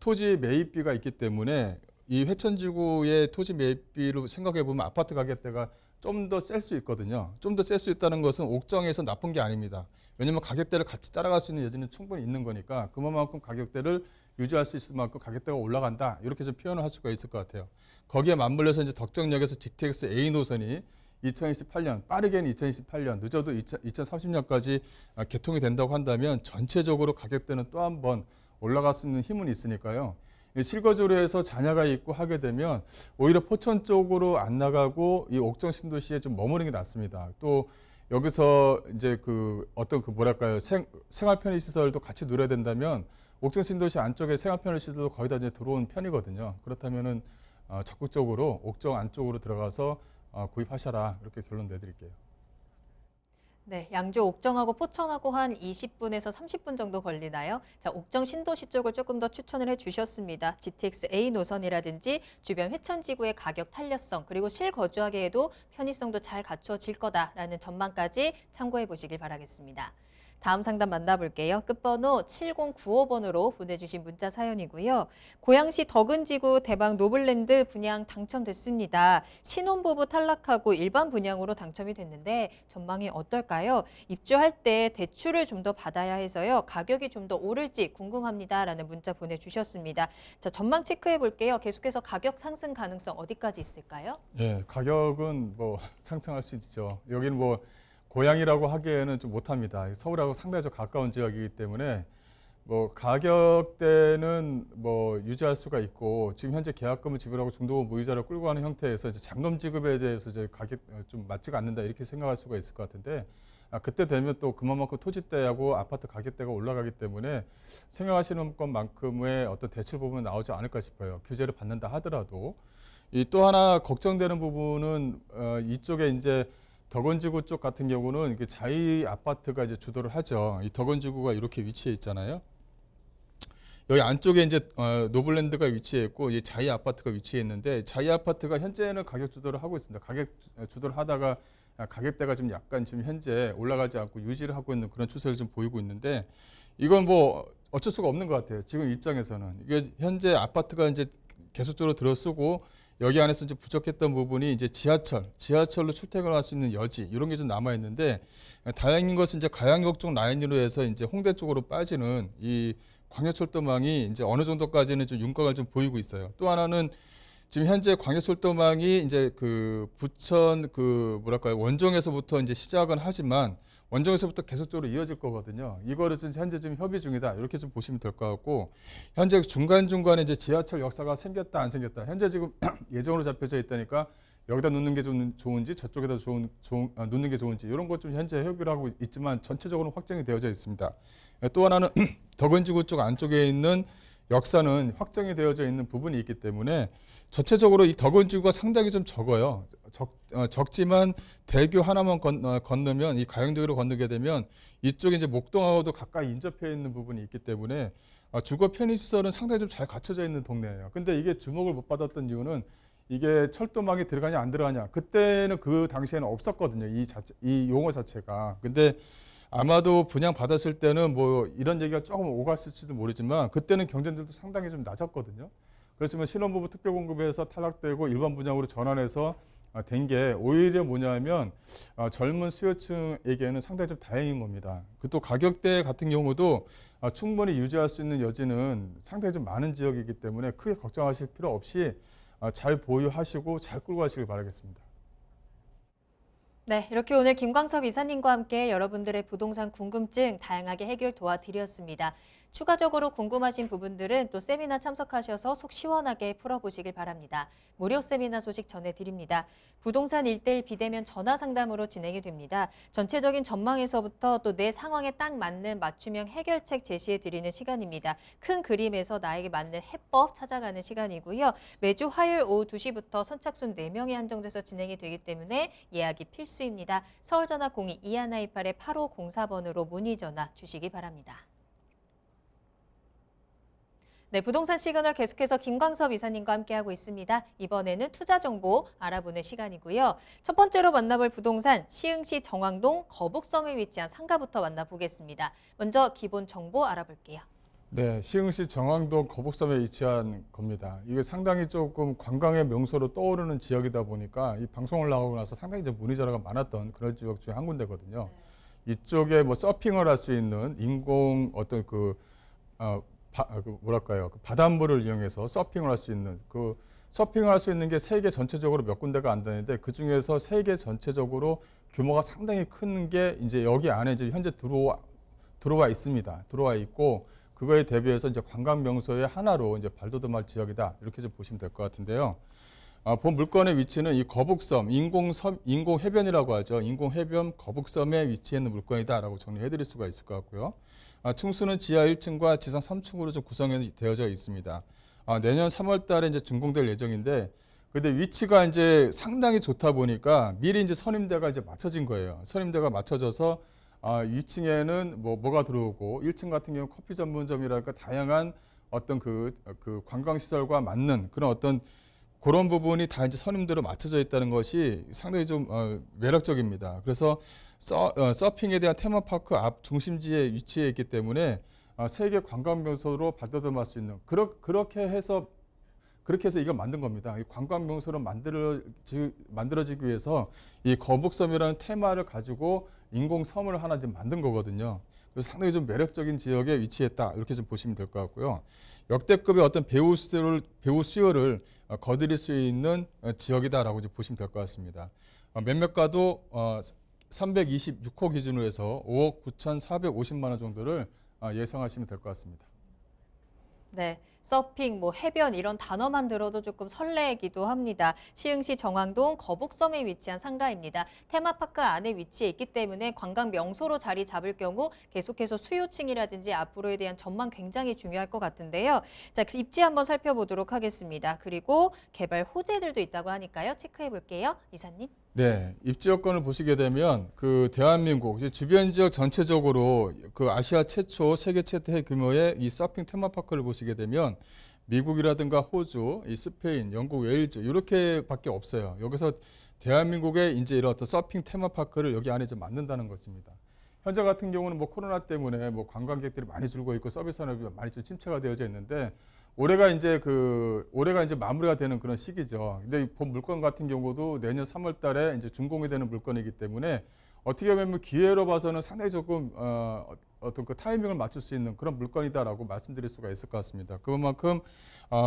토지 매입비가 있기 때문에 이 회천지구의 토지 매입비로 생각해 보면 아파트 가격대가 좀 더 셀 수 있거든요. 좀 더 셀 수 있다는 것은 옥정에서 나쁜 게 아닙니다. 왜냐하면 가격대를 같이 따라갈 수 있는 여지는 충분히 있는 거니까 그만큼 가격대를 유지할 수 있을 만큼 가격대가 올라간다. 이렇게 좀 표현을 할 수가 있을 것 같아요. 거기에 맞물려서 이제 덕정역에서 GTX A 노선이 2028년, 빠르게는 2028년, 늦어도 2030년까지 개통이 된다고 한다면 전체적으로 가격대는 또 한 번 올라갈 수 있는 힘은 있으니까요. 실거주로 해서 자녀가 있고 하게 되면 오히려 포천 쪽으로 안 나가고 이 옥정 신도시에 좀 머무르는 게 낫습니다. 또 여기서 이제 뭐랄까요 생활 편의 시설도 같이 누려야 된다면 옥정 신도시 안쪽에 생활 편의 시설도 거의 다 이제 들어온 편이거든요. 그렇다면은 적극적으로 옥정 안쪽으로 들어가서 구입하셔라 이렇게 결론 내드릴게요. 네, 양주 옥정하고 포천하고 한 20분에서 30분 정도 걸리나요? 자, 옥정 신도시 쪽을 조금 더 추천을 해주셨습니다. GTX A 노선이라든지 주변 회천지구의 가격 탄력성 그리고 실거주하기에도 편의성도 잘 갖춰질 거다라는 전망까지 참고해 보시길 바라겠습니다. 다음 상담 만나볼게요. 끝번호 7095번으로 보내주신 문자 사연이고요. 고양시 덕은지구 대방 노블랜드 분양 당첨됐습니다. 신혼부부 탈락하고 일반 분양으로 당첨이 됐는데 전망이 어떨까요? 입주할 때 대출을 좀 더 받아야 해서요. 가격이 좀 더 오를지 궁금합니다. 라는 문자 보내주셨습니다. 자, 전망 체크해 볼게요. 계속해서 가격 상승 가능성 어디까지 있을까요? 예, 가격은 상승할 수 있죠. 여기는 고향이라고 하기에는 좀 못합니다. 서울하고 상당히 좀 가까운 지역이기 때문에 뭐 가격대는 뭐 유지할 수가 있고 지금 현재 계약금을 지불하고 중도금 무이자를 끌고 가는 형태에서 이제 잔금 지급에 대해서 이제 가격 좀 맞지가 않는다 이렇게 생각할 수가 있을 것 같은데 그때 되면 또 그만큼 토지대하고 아파트 가격대가 올라가기 때문에 생각하시는 것만큼의 어떤 대출 부분은 나오지 않을까 싶어요. 규제를 받는다 하더라도. 이 또 하나 걱정되는 부분은 이쪽에 이제 덕원지구 쪽 같은 경우는 자이 아파트가 이제 주도를 하죠. 이 덕원지구가 이렇게 위치해 있잖아요. 여기 안쪽에 이제 노블랜드가 위치해 있고 이 자이 아파트가 위치해 있는데 자이 아파트가 현재는 가격 주도를 하고 있습니다. 가격 주도를 하다가 가격대가 좀 약간 지금 현재 올라가지 않고 유지를 하고 있는 그런 추세를 좀 보이고 있는데 이건 뭐 어쩔 수가 없는 것 같아요. 지금 입장에서는 이게 현재 아파트가 이제 계속적으로 들어서고 여기 안에서 이제 부족했던 부분이 이제 지하철로 출퇴근을 할 수 있는 여지 이런 게 좀 남아 있는데 다행인 것은 이제 가양역 쪽 라인으로 해서 이제 홍대 쪽으로 빠지는 이 광역철도망이 이제 어느 정도까지는 좀 윤곽을 좀 보이고 있어요. 또 하나는 지금 현재 광역철도망이 이제 그 부천 그 뭐랄까요 원종에서부터 이제 시작은 하지만 원종에서부터 계속적으로 이어질 거거든요. 이거를 지금 현재 좀 협의 중이다 이렇게 좀 보시면 될 것 같고 현재 중간중간에 이제 지하철 역사가 생겼다 안 생겼다 현재 지금 예정으로 잡혀져 있다니까 여기다 놓는 게 좋은지 저쪽에다 놓는 게 좋은지 이런 것 좀 현재 협의를 하고 있지만 전체적으로 확정이 되어져 있습니다. 또 하나는 덕원지구 쪽 안쪽에 있는 역사는 확정이 되어져 있는 부분이 있기 때문에 전체적으로 이 덕원지구가 상당히 좀 적어요. 적지만 대교 하나만 건너면 이 가양대교를 건너게 되면 이쪽에 이제 목동하고도 가까이 인접해 있는 부분이 있기 때문에 주거 편의시설은 상당히 좀 잘 갖춰져 있는 동네예요. 근데 이게 주목을 못 받았던 이유는 이게 철도망이 들어가냐 안 들어가냐 그때는 그 당시에는 없었거든요. 이 용어 자체가. 근데 아마도 분양 받았을 때는 뭐 이런 얘기가 조금 오갔을지도 모르지만 그때는 경쟁률도 상당히 좀 낮았거든요. 그렇지만 신혼부부 특별공급에서 탈락되고 일반 분양으로 전환해서 된 게 오히려 뭐냐면 젊은 수요층에게는 상당히 좀 다행인 겁니다. 또 가격대 같은 경우도 충분히 유지할 수 있는 여지는 상당히 좀 많은 지역이기 때문에 크게 걱정하실 필요 없이 잘 보유하시고 잘 끌고 가시길 바라겠습니다. 네, 이렇게 오늘 김광섭 이사님과 함께 여러분들의 부동산 궁금증 다양하게 해결 도와드렸습니다. 추가적으로 궁금하신 부분들은 또 세미나 참석하셔서 속 시원하게 풀어보시길 바랍니다. 무료 세미나 소식 전해드립니다. 부동산 1:1 비대면 전화 상담으로 진행이 됩니다. 전체적인 전망에서부터 또 내 상황에 딱 맞는 맞춤형 해결책 제시해드리는 시간입니다. 큰 그림에서 나에게 맞는 해법 찾아가는 시간이고요. 매주 화요일 오후 2시부터 선착순 4명이 한정돼서 진행이 되기 때문에 예약이 필수입니다. 서울전화 02-2128-8504번으로 문의 전화 주시기 바랍니다. 네, 부동산 시그널 계속해서 김광섭 이사님과 함께하고 있습니다. 이번에는 투자 정보 알아보는 시간이고요. 첫 번째로 만나볼 부동산 시흥시 정왕동 거북섬에 위치한 상가부터 만나보겠습니다. 먼저 기본 정보 알아볼게요. 네, 시흥시 정왕동 거북섬에 위치한 겁니다. 이게 상당히 조금 관광의 명소로 떠오르는 지역이다 보니까 이 방송을 나가고 나서 상당히 이제 문의 전화가 많았던 그런 지역 중에 한 군데거든요. 이쪽에 뭐 서핑을 할 수 있는 인공 어떤 뭐랄까요? 바닷물을 이용해서 서핑을 할 수 있는 서핑을 할 수 있는 게 세계 전체적으로 몇 군데가 안 되는데 그 중에서 세계 전체적으로 규모가 상당히 큰 게 이제 여기 안에 이제 현재 들어와 있습니다. 들어와 있고 그거에 대비해서 이제 관광 명소의 하나로 이제 발돋움할 지역이다 이렇게 좀 보시면 될 것 같은데요. 본 물건의 위치는 이 거북섬 인공 해변이라고 하죠. 인공 해변 거북섬에 위치해 있는 물건이다라고 정리해드릴 수가 있을 것 같고요. 층수는 지하 1층과 지상 3층으로 좀 구성이 되어져 있습니다. 내년 3월달에 이제 준공될 예정인데, 근데 위치가 이제 상당히 좋다 보니까 미리 이제 선임대가 이제 맞춰진 거예요. 선임대가 맞춰져서 2층에는 뭐가 들어오고 1층 같은 경우 커피 전문점이랄까 다양한 어떤 그 관광시설과 맞는 그런 어떤 그런 부분이 다 이제 선임대로 맞춰져 있다는 것이 상당히 좀 매력적입니다. 그래서 서핑에 대한 테마파크 앞 중심지에 위치해 있기 때문에 세계 관광 명소로 발돋움할 수 있는 그렇게 해서 이걸 만든 겁니다. 이 관광 명소로 만들어지기 위해서 이 거북섬이라는 테마를 가지고 인공 섬을 하나 좀 만든 거거든요. 그래서 상당히 좀 매력적인 지역에 위치했다 이렇게 좀 보시면 될 것 같고요. 역대급의 어떤 배우 수요를 거드릴 수 있는 지역이다라고 이제 보시면 될 것 같습니다. 매매가도 326호 기준으로 해서 5억 9,450만 원 정도를 예상하시면 될 것 같습니다. 네, 서핑, 해변 이런 단어만 들어도 조금 설레기도 합니다. 시흥시 정왕동 거북섬에 위치한 상가입니다. 테마파크 안에 위치해 있기 때문에 관광 명소로 자리 잡을 경우 계속해서 수요층이라든지 앞으로에 대한 전망 굉장히 중요할 것 같은데요. 자, 입지 한번 살펴보도록 하겠습니다. 그리고 개발 호재들도 있다고 하니까요. 체크해 볼게요. 이사님. 네, 입지 여건을 보시게 되면 대한민국 주변 지역 전체적으로 아시아 최초, 세계 최대 규모의 이 서핑 테마파크를 보시게 되면 미국이라든가 호주, 스페인, 영국, 웨일즈 이렇게밖에 없어요. 여기서 대한민국의 이제 이런 어떤 서핑 테마파크를 여기 안에 좀 만든다는 것입니다. 현재 같은 경우는 코로나 때문에 관광객들이 많이 줄고 있고 서비스 산업이 많이 좀 침체가 되어져 있는데 올해가 이제 마무리가 되는 그런 시기죠. 근데 본 물건 같은 경우도 내년 3월 달에 이제 준공이 되는 물건이기 때문에 어떻게 보면 기회로 봐서는 상당히 조금 어떤 타이밍을 맞출 수 있는 그런 물건이다라고 말씀드릴 수가 있을 것 같습니다. 그만큼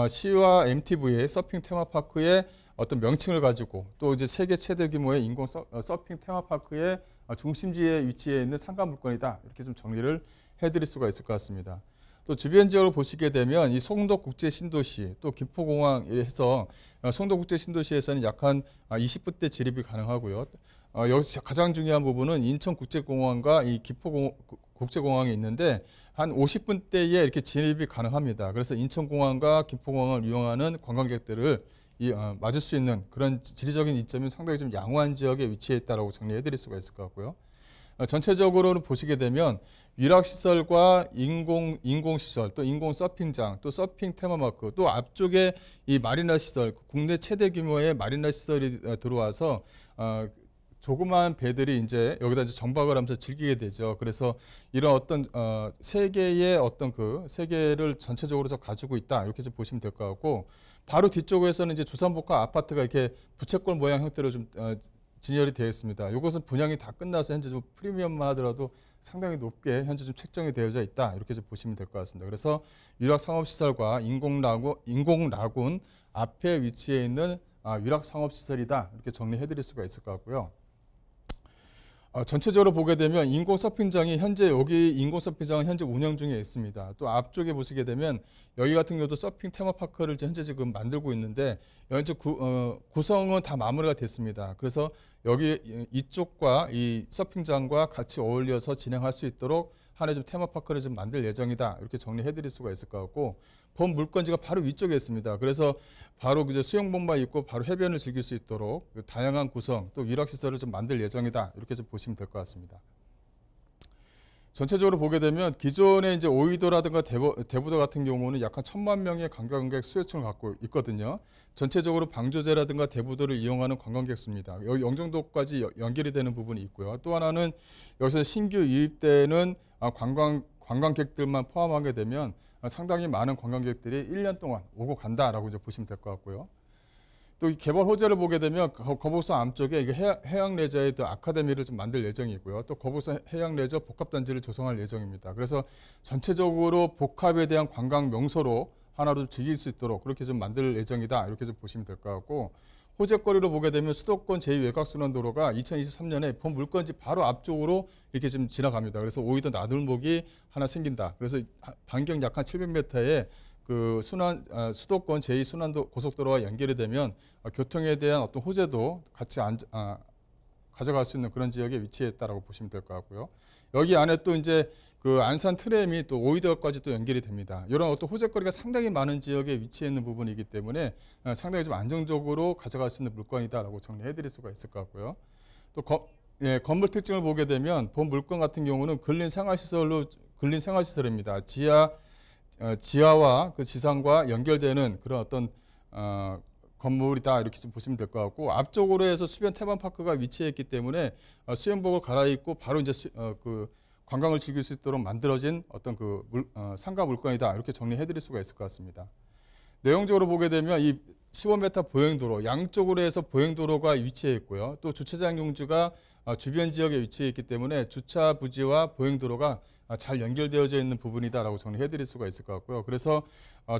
시와 MTV의 서핑 테마파크의 어떤 명칭을 가지고 또 이제 세계 최대 규모의 인공 서핑 테마파크의 중심지에 위치해 있는 상가 물건이다. 이렇게 좀 정리를 해드릴 수가 있을 것 같습니다. 또 주변 지역을 보시게 되면 이 송도국제신도시 또 김포공항에서 송도국제신도시에서는 약 한 20분대 진입이 가능하고요. 여기서 가장 중요한 부분은 인천국제공항과 이 김포국제공항이 있는데 한 50분대에 이렇게 진입이 가능합니다. 그래서 인천공항과 김포공항을 이용하는 관광객들을 맞을 수 있는 그런 지리적인 이점이 상당히 좀 양호한 지역에 위치해 있다고 정리해드릴 수가 있을 것 같고요. 전체적으로는 보시게 되면 위락시설과 인공시설, 또 인공 서핑장, 또 서핑 테마마크, 또 앞쪽에 이 마리나 시설, 국내 최대 규모의 마리나 시설이 들어와서 조그마한 배들이 이제 여기다 이제 정박을 하면서 즐기게 되죠. 그래서 이런 어떤 세계의 어떤 세계를 전체적으로 가지고 있다 이렇게 좀 보시면 될 것 같고 바로 뒤쪽에서는 이제 주상복합 아파트가 이렇게 부채꼴 모양 형태로 좀 진열이 되어 있습니다. 이것은 분양이 다 끝나서 현재 좀 프리미엄만 하더라도 상당히 높게 현재 좀 책정이 되어져 있다 이렇게 좀 보시면 될 것 같습니다. 그래서 위락상업시설과 인공라군 앞에 위치해 있는 위락상업시설이다 이렇게 정리해드릴 수가 있을 것 같고요. 전체적으로 보게 되면 인공서핑장은 현재 운영 중에 있습니다. 또 앞쪽에 보시게 되면 여기 같은 경우도 서핑 테마파크를 현재 지금 만들고 있는데 현재 구성은 다 마무리가 됐습니다. 그래서 여기 이쪽과 이 서핑장과 같이 어울려서 진행할 수 있도록 하나의 좀 테마파크를 좀 만들 예정이다 이렇게 정리해드릴 수가 있을 것 같고 본 물건지가 바로 위쪽에 있습니다. 그래서 바로 수영복만 입고 바로 해변을 즐길 수 있도록 다양한 구성 또 위락시설을 좀 만들 예정이다 이렇게 좀 보시면 될 것 같습니다. 전체적으로 보게 되면 기존의 이제 오이도라든가 대부도 같은 경우는 약 한 1,000만 명의 관광객 수요층을 갖고 있거든요. 전체적으로 방조제라든가 대부도를 이용하는 관광객 수입니다. 여기 영종도까지 연결이 되는 부분이 있고요. 또 하나는 여기서 신규 유입되는 관광객들만 포함하게 되면 상당히 많은 관광객들이 1년 동안 오고 간다라고 이제 보시면 될 것 같고요. 또 이 개발 호재를 보게 되면 거북선 앞쪽에 이게 해양 레저의 아카데미를 좀 만들 예정이고요. 또 거북선 해양 레저 복합단지를 조성할 예정입니다. 그래서 전체적으로 복합에 대한 관광 명소로 하나로 즐길 수 있도록 그렇게 좀 만들 예정이다 이렇게 좀 보시면 될 것 같고 호재거리로 보게 되면 수도권 제2외곽순환도로가 2023년에 본 물건지 바로 앞쪽으로 이렇게 지금 지나갑니다. 그래서 오이도 나들목이 하나 생긴다. 그래서 반경 약 한 700m에 수도권 제2순환도 고속도로와 연결이 되면 교통에 대한 어떤 호재도 같이 가져갈 수 있는 그런 지역에 위치해 있다라고 보시면 될 것 같고요. 여기 안에 또 이제 안산 트램이 또 오이도까지 또 연결이 됩니다. 이런 어떤 호재거리가 상당히 많은 지역에 위치해 있는 부분이기 때문에 상당히 좀 안정적으로 가져갈 수 있는 물건이다라고 정리해드릴 수가 있을 것 같고요. 또 건물 특징을 보게 되면 본 물건 같은 경우는 근린 생활시설입니다. 지하와 지상과 연결되는 그런 어떤 건물이다 이렇게 좀 보시면 될 것 같고 앞쪽으로 해서 수변 테마파크가 위치해 있기 때문에 수영복을 갈아입고 바로 이제 관광을 즐길 수 있도록 만들어진 어떤 상가 물건이다 이렇게 정리해드릴 수가 있을 것 같습니다. 내용적으로 보게 되면 이 15m 보행도로 양쪽으로 해서 보행도로가 위치해 있고요. 또 주차장 용지가 주변 지역에 위치해 있기 때문에 주차 부지와 보행도로가 잘 연결되어져 있는 부분이다라고 정리해드릴 수가 있을 것 같고요. 그래서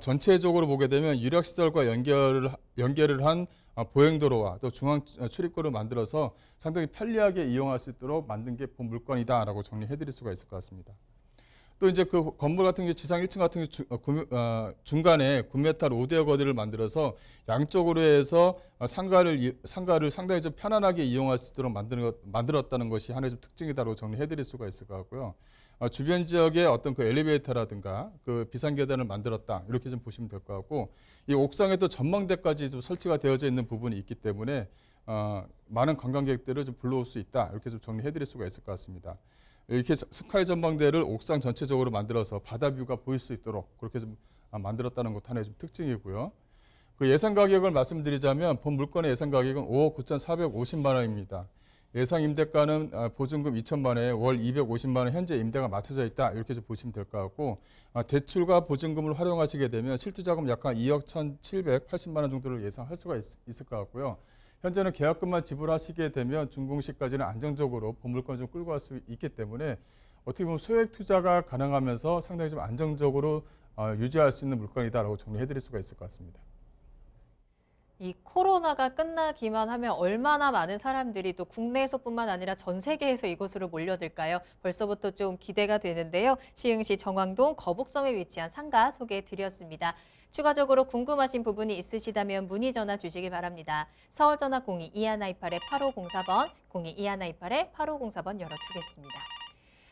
전체적으로 보게 되면 유락시설과 연결을 한 보행도로와 또 중앙 출입구를 만들어서 상당히 편리하게 이용할 수 있도록 만든 게 본 물건이다라고 정리해드릴 수가 있을 것 같습니다. 또 이제 그 건물 같은 경우 지상 1층 같은 경우 중간에 9m 5대여 거리를 만들어서 양쪽으로 해서 상가를 상당히 좀 편안하게 이용할 수 있도록 만들었다는 것이 하나의 좀 특징이다라고 정리해드릴 수가 있을 것 같고요. 주변 지역에 어떤 그 엘리베이터라든가 그 비상계단을 만들었다 이렇게 좀 보시면 될 것 같고, 이 옥상에 또 전망대까지 좀 설치가 되어져 있는 부분이 있기 때문에 많은 관광객들을 좀 불러올 수 있다 이렇게 좀 정리해드릴 수가 있을 것 같습니다. 이렇게 스카이 전망대를 옥상 전체적으로 만들어서 바다 뷰가 보일 수 있도록 그렇게 좀 만들었다는 것도 하나의 좀 특징이고요. 그 예상 가격을 말씀드리자면 본 물건의 예상 가격은 5억 9,450만 원입니다. 예상 임대가는 보증금 2천만 원에 월 250만 원 현재 임대가 맞춰져 있다 이렇게 좀 보시면 될 것 같고, 대출과 보증금을 활용하시게 되면 실투자금 약 한 2억 1,780만 원 정도를 예상할 수가 있을 것 같고요. 현재는 계약금만 지불하시게 되면 준공시까지는 안정적으로 본 물건 좀 끌고 갈 수 있기 때문에 어떻게 보면 소액 투자가 가능하면서 상당히 좀 안정적으로 유지할 수 있는 물건이다라고 정리해드릴 수가 있을 것 같습니다. 이 코로나가 끝나기만 하면 얼마나 많은 사람들이 또 국내에서뿐만 아니라 전 세계에서 이곳으로 몰려들까요? 벌써부터 좀 기대가 되는데요. 시흥시 정왕동 거북섬에 위치한 상가 소개해드렸습니다. 추가적으로 궁금하신 부분이 있으시다면 문의 전화 주시기 바랍니다. 서울 전화 02-2128-8504번, 02-2128-8504번 열어두겠습니다.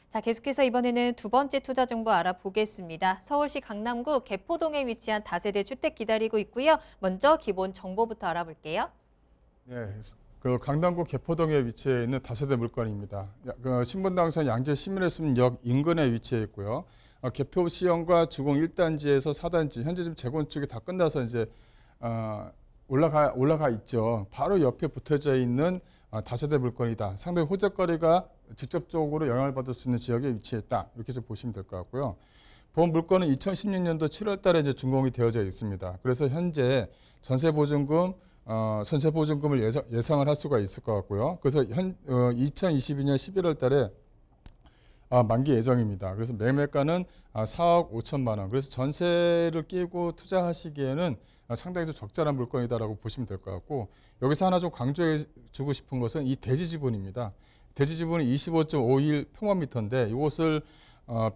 자, 계속해서 이번에는 두 번째 투자 정보 알아보겠습니다. 서울시 강남구 개포동에 위치한 다세대 주택 기다리고 있고요. 먼저 기본 정보부터 알아볼게요. 네, 그 강남구 개포동에 위치해 있는 다세대 물건입니다. 신분당선 양재 시민회습역 인근에 위치해 있고요. 개포시형과 주공 1단지에서 4단지, 현재 지금 재건축이 다 끝나서 이제 올라가 있죠. 바로 옆에 붙어져 있는 다세대 물건이다. 상당히 호재거리가 직접적으로 영향을 받을 수 있는 지역에 위치했다. 이렇게 좀 보시면 될 것 같고요. 본 물건은 2016년도 7월 달에 이제 준공이 되어져 있습니다. 그래서 현재 전세보증금을 예상을 할 수가 있을 것 같고요. 그래서 2022년 11월 달에 만기 예정입니다. 그래서 매매가는 4억 5천만 원. 그래서 전세를 끼고 투자하시기에는 상당히 좀 적절한 물건이다라고 보시면 될 것 같고, 여기서 하나 좀 강조해 주고 싶은 것은 이 대지 지분입니다. 대지 지분이 25.51 평방미터인데 이것을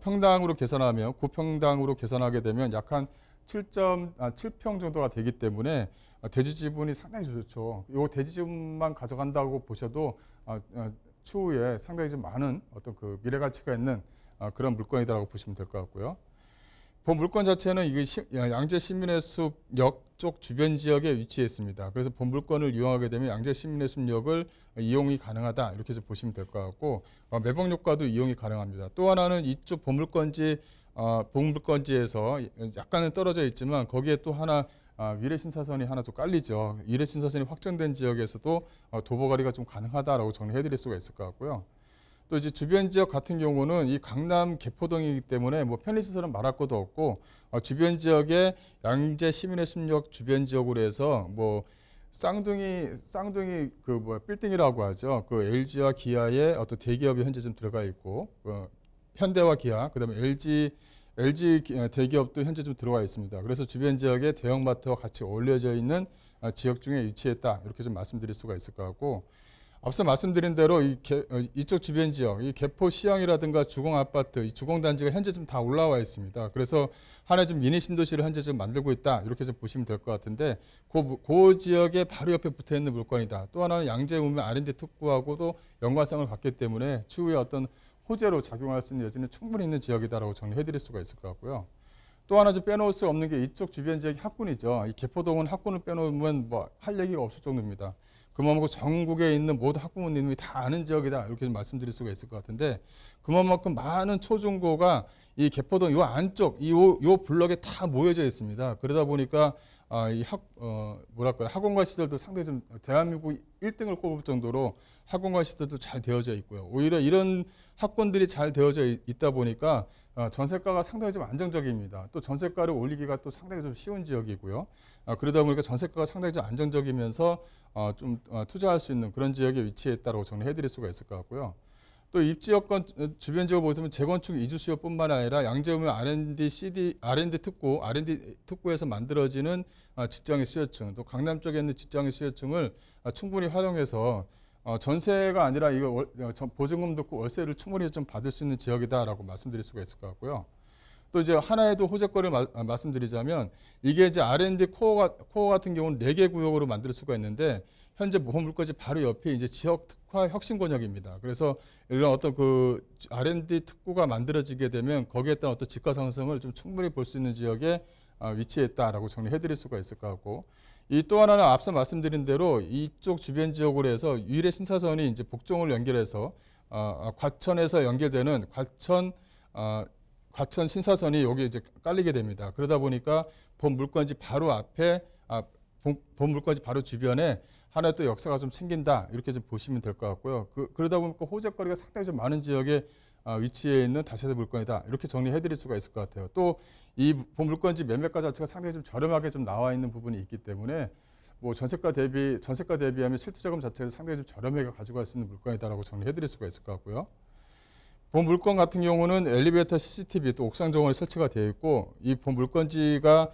평당으로 계산하면 9평당으로 계산하게 되면 약 한 7.7평 정도가 되기 때문에 대지 지분이 상당히 좋죠. 이 대지 지분만 가져간다고 보셔도 추후에 상당히 좀 많은 어떤 그 미래 가치가 있는 그런 물건이다라고 보시면 될 것 같고요. 본 물건 자체는 이게 양재 시민회습역 쪽 주변 지역에 위치해 있습니다. 그래서 본 물건을 이용하게 되면 양재 시민회습역을 이용이 가능하다 이렇게 좀 보시면 될 것 같고, 매복역과도 이용이 가능합니다. 또 하나는 이쪽 본물건지에서 약간은 떨어져 있지만 거기에 또 하나 위례신사선이 하나 좀 깔리죠. 위례신사선이 확정된 지역에서도 도보거리가 좀 가능하다라고 정리해드릴 수가 있을 것 같고요. 또 이제 주변 지역 같은 경우는 이 강남 개포동이기 때문에 뭐 편의시설은 말할 것도 없고, 주변 지역에 양재 시민회습역 주변 지역으로 해서 뭐 쌍둥이 빌딩이라고 하죠. 그 LG와 기아의 어떤 대기업이 현재 좀 들어가 있고, 현대와 기아, 그다음에 LG 대기업도 현재 좀 들어와 있습니다. 그래서 주변 지역에 대형마트와 같이 어울려져 있는 지역 중에 위치했다 이렇게 좀 말씀드릴 수가 있을 것 같고, 앞서 말씀드린 대로 이쪽 주변 지역, 이 개포 시향이라든가 주공 아파트, 이 주공 단지가 현재 좀 다 올라와 있습니다. 그래서 하나의 좀 미니 신도시를 현재 좀 만들고 있다 이렇게 좀 보시면 될 것 같은데, 그 지역에 바로 옆에 붙어 있는 물건이다. 또 하나는 양재 우면 R&D 특구하고도 연관성을 갖기 때문에 추후에 어떤 호재로 작용할 수 있는 여지는 충분히 있는 지역이다라고 정리해드릴 수가 있을 것 같고요. 또 하나 좀 빼놓을 수 없는 게 이쪽 주변 지역이 학군이죠. 이 개포동은 학군을 빼놓으면 뭐 할 얘기가 없을 정도입니다. 그만큼 전국에 있는 모든 학부모님이 다 아는 지역이다 이렇게 말씀드릴 수가 있을 것 같은데, 그만큼 많은 초중고가 이 개포동 요 안쪽 요 블럭에 다 모여져 있습니다. 그러다 보니까 학원과 시설도 상당히 좀 대한민국 1등을 꼽을 정도로 학원과 시설도 잘 되어져 있고요. 오히려 이런 학군들이 잘 되어져 있다 보니까 전세가가 상당히 좀 안정적입니다. 또 전세가를 올리기가 또 상당히 좀 쉬운 지역이고요. 그러다 보니까 전세가가 상당히 좀 안정적이면서 좀 투자할 수 있는 그런 지역에 위치했다고 정리해드릴 수가 있을 것 같고요. 또 입지여건 주변 지역 보시면 재건축 이주 수요뿐만 아니라 양재우면 R&D 특구에서 만들어지는 직장인 수요층, 또 강남 쪽에 있는 직장인 수요층을 충분히 활용해서 전세가 아니라 이거 보증금 듣고 월세를 충분히 좀 받을 수 있는 지역이다라고 말씀드릴 수가 있을 것 같고요. 또 이제 하나의 또 호재거리를 말씀드리자면 이게 이제 R&D 코어 같은 경우는 4개 구역으로 만들 수가 있는데 현재 보험물거지 바로 옆이 이제 지역 특화 혁신 권역입니다. 그래서 이런 어떤 그 R&D 특구가 만들어지게 되면 거기에 따른 어떤 지가 상승을 좀 충분히 볼 수 있는 지역에 위치해 있다라고 정리해드릴 수가 있을 것 같고, 이 또 하나는 앞서 말씀드린 대로 이쪽 주변 지역으로 해서 유일의 신사선이 이제 복종을 연결해서 과천에서 연결되는 과천 신사선이 여기 이제 깔리게 됩니다. 그러다 보니까 본 물건지 바로 앞에 본 물건지 바로 주변에 하나의 또 역사가 좀 생긴다, 이렇게 좀 보시면 될 것 같고요. 그러다 보니까 호재거리가 상당히 좀 많은 지역에 위치해 있는 다세대 물건이다, 이렇게 정리해드릴 수가 있을 것 같아요. 또 이 본 물건지 매매가 자체가 상당히 좀 저렴하게 좀 나와 있는 부분이 있기 때문에 뭐 전세가 대비하면 실투자금 자체를 상당히 좀 저렴하게 가지고 갈 수 있는 물건이다라고 정리해드릴 수가 있을 것 같고요. 본 물건 같은 경우는 엘리베이터, CCTV, 또 옥상 정원이 설치가 되어 있고, 이 본 물건지가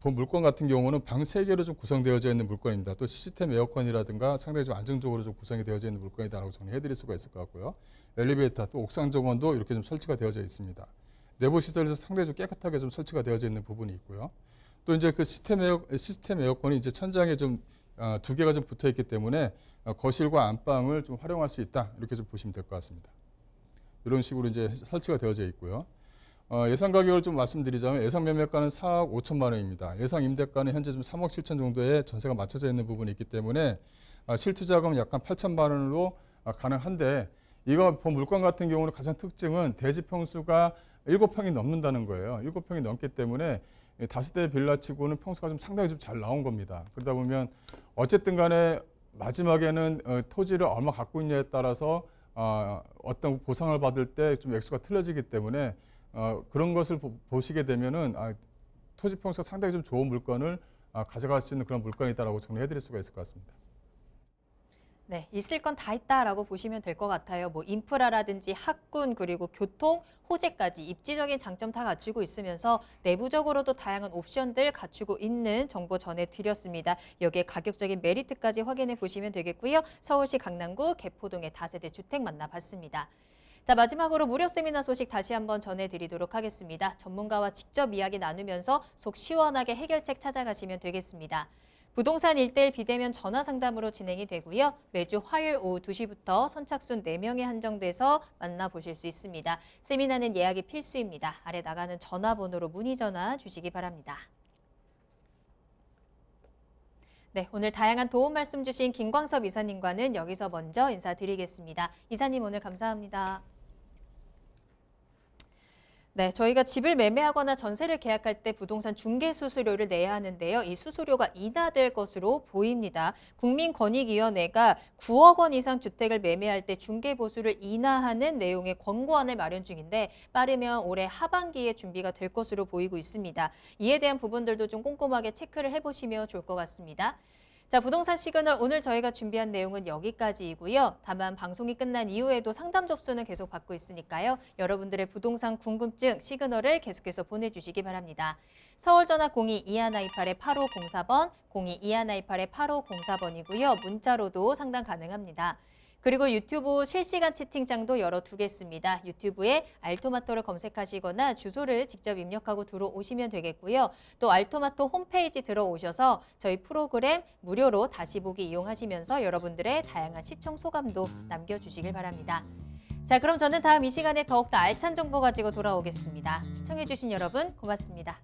본 물건 같은 경우는 방 3개로 좀 구성되어져 있는 물건입니다. 또 시스템 에어컨이라든가 상당히 좀 안정적으로 좀 구성이 되어져 있는 물건이다라고 정리해드릴 수가 있을 것 같고요. 엘리베이터, 또 옥상 정원도 이렇게 좀 설치가 되어져 있습니다. 내부 시설에서 상당히 좀 깨끗하게 좀 설치가 되어져 있는 부분이 있고요. 또 이제 그 시스템 에어컨이 이제 천장에 좀 2개가 좀 붙어 있기 때문에 거실과 안방을 좀 활용할 수 있다, 이렇게 좀 보시면 될 것 같습니다. 이런 식으로 이제 설치가 되어져 있고요. 예상 가격을 좀 말씀드리자면 예상 매매가는 4억 5천만 원입니다. 예상 임대가는 현재 좀 3억 7천 정도의 전세가 맞춰져 있는 부분이 있기 때문에 실투자금은 약간 8천만 원으로 가능한데, 이거 본 물건 같은 경우는 가장 특징은 대지 평수가 7평이 넘는다는 거예요. 7평이 넘기 때문에 다세대 빌라치고는 평수가 좀 상당히 좀 잘 나온 겁니다. 그러다 보면 어쨌든 간에 마지막에는 토지를 얼마 갖고 있냐에 따라서 어떤 보상을 받을 때 좀 액수가 틀려지기 때문에 그런 것을 보시게 되면은 토지 평수가 상당히 좀 좋은 물건을 가져갈 수 있는 그런 물건이다라고 정리해드릴 수가 있을 것 같습니다. 네, 있을 건 다 있다라고 보시면 될 것 같아요. 뭐 인프라라든지 학군, 그리고 교통, 호재까지 입지적인 장점 다 갖추고 있으면서 내부적으로도 다양한 옵션들 갖추고 있는 정보 전해드렸습니다. 여기에 가격적인 메리트까지 확인해 보시면 되겠고요. 서울시 강남구 개포동의 다세대 주택 만나봤습니다. 자, 마지막으로 무료 세미나 소식 다시 한번 전해드리도록 하겠습니다. 전문가와 직접 이야기 나누면서 속 시원하게 해결책 찾아가시면 되겠습니다. 부동산 1:1 비대면 전화 상담으로 진행이 되고요. 매주 화요일 오후 2시부터 선착순 4명에 한정돼서 만나보실 수 있습니다. 세미나는 예약이 필수입니다. 아래 나가는 전화번호로 문의 전화 주시기 바랍니다. 네, 오늘 다양한 도움 말씀 주신 김광섭 이사님과는 여기서 먼저 인사드리겠습니다. 이사님 오늘 감사합니다. 네, 저희가 집을 매매하거나 전세를 계약할 때 부동산 중개 수수료를 내야 하는데요. 이 수수료가 인하될 것으로 보입니다. 국민권익위원회가 9억 원 이상 주택을 매매할 때 중개 보수를 인하하는 내용의 권고안을 마련 중인데 빠르면 올해 하반기에 준비가 될 것으로 보이고 있습니다. 이에 대한 부분들도 좀 꼼꼼하게 체크를 해보시면 좋을 것 같습니다. 자, 부동산 시그널 오늘 저희가 준비한 내용은 여기까지이고요. 다만 방송이 끝난 이후에도 상담 접수는 계속 받고 있으니까요. 여러분들의 부동산 궁금증 시그널을 계속해서 보내주시기 바랍니다. 서울전화 02-2128-8504번, 02-2128-8504번이고요. 문자로도 상담 가능합니다. 그리고 유튜브 실시간 채팅창도 열어두겠습니다. 유튜브에 알토마토를 검색하시거나 주소를 직접 입력하고 들어오시면 되겠고요. 또 알토마토 홈페이지 들어오셔서 저희 프로그램 무료로 다시 보기 이용하시면서 여러분들의 다양한 시청 소감도 남겨주시길 바랍니다. 자, 그럼 저는 다음 이 시간에 더욱더 알찬 정보 가지고 돌아오겠습니다. 시청해주신 여러분 고맙습니다.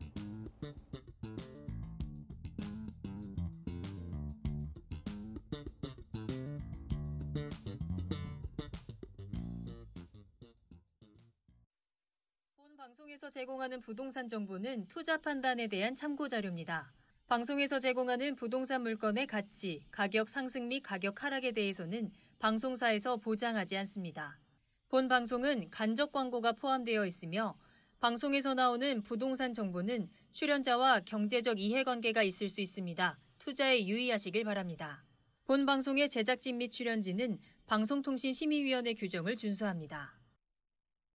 방송에서 제공하는 부동산 정보는 투자 판단에 대한 참고 자료입니다. 방송에서 제공하는 부동산 물건의 가치, 가격 상승 및 가격 하락에 대해서는 방송사에서 보장하지 않습니다. 본 방송은 간접 광고가 포함되어 있으며 방송에서 나오는 부동산 정보는 출연자와 경제적 이해관계가 있을 수 있습니다. 투자에 유의하시길 바랍니다. 본 방송의 제작진 및 출연진은 방송통신심의위원회 규정을 준수합니다.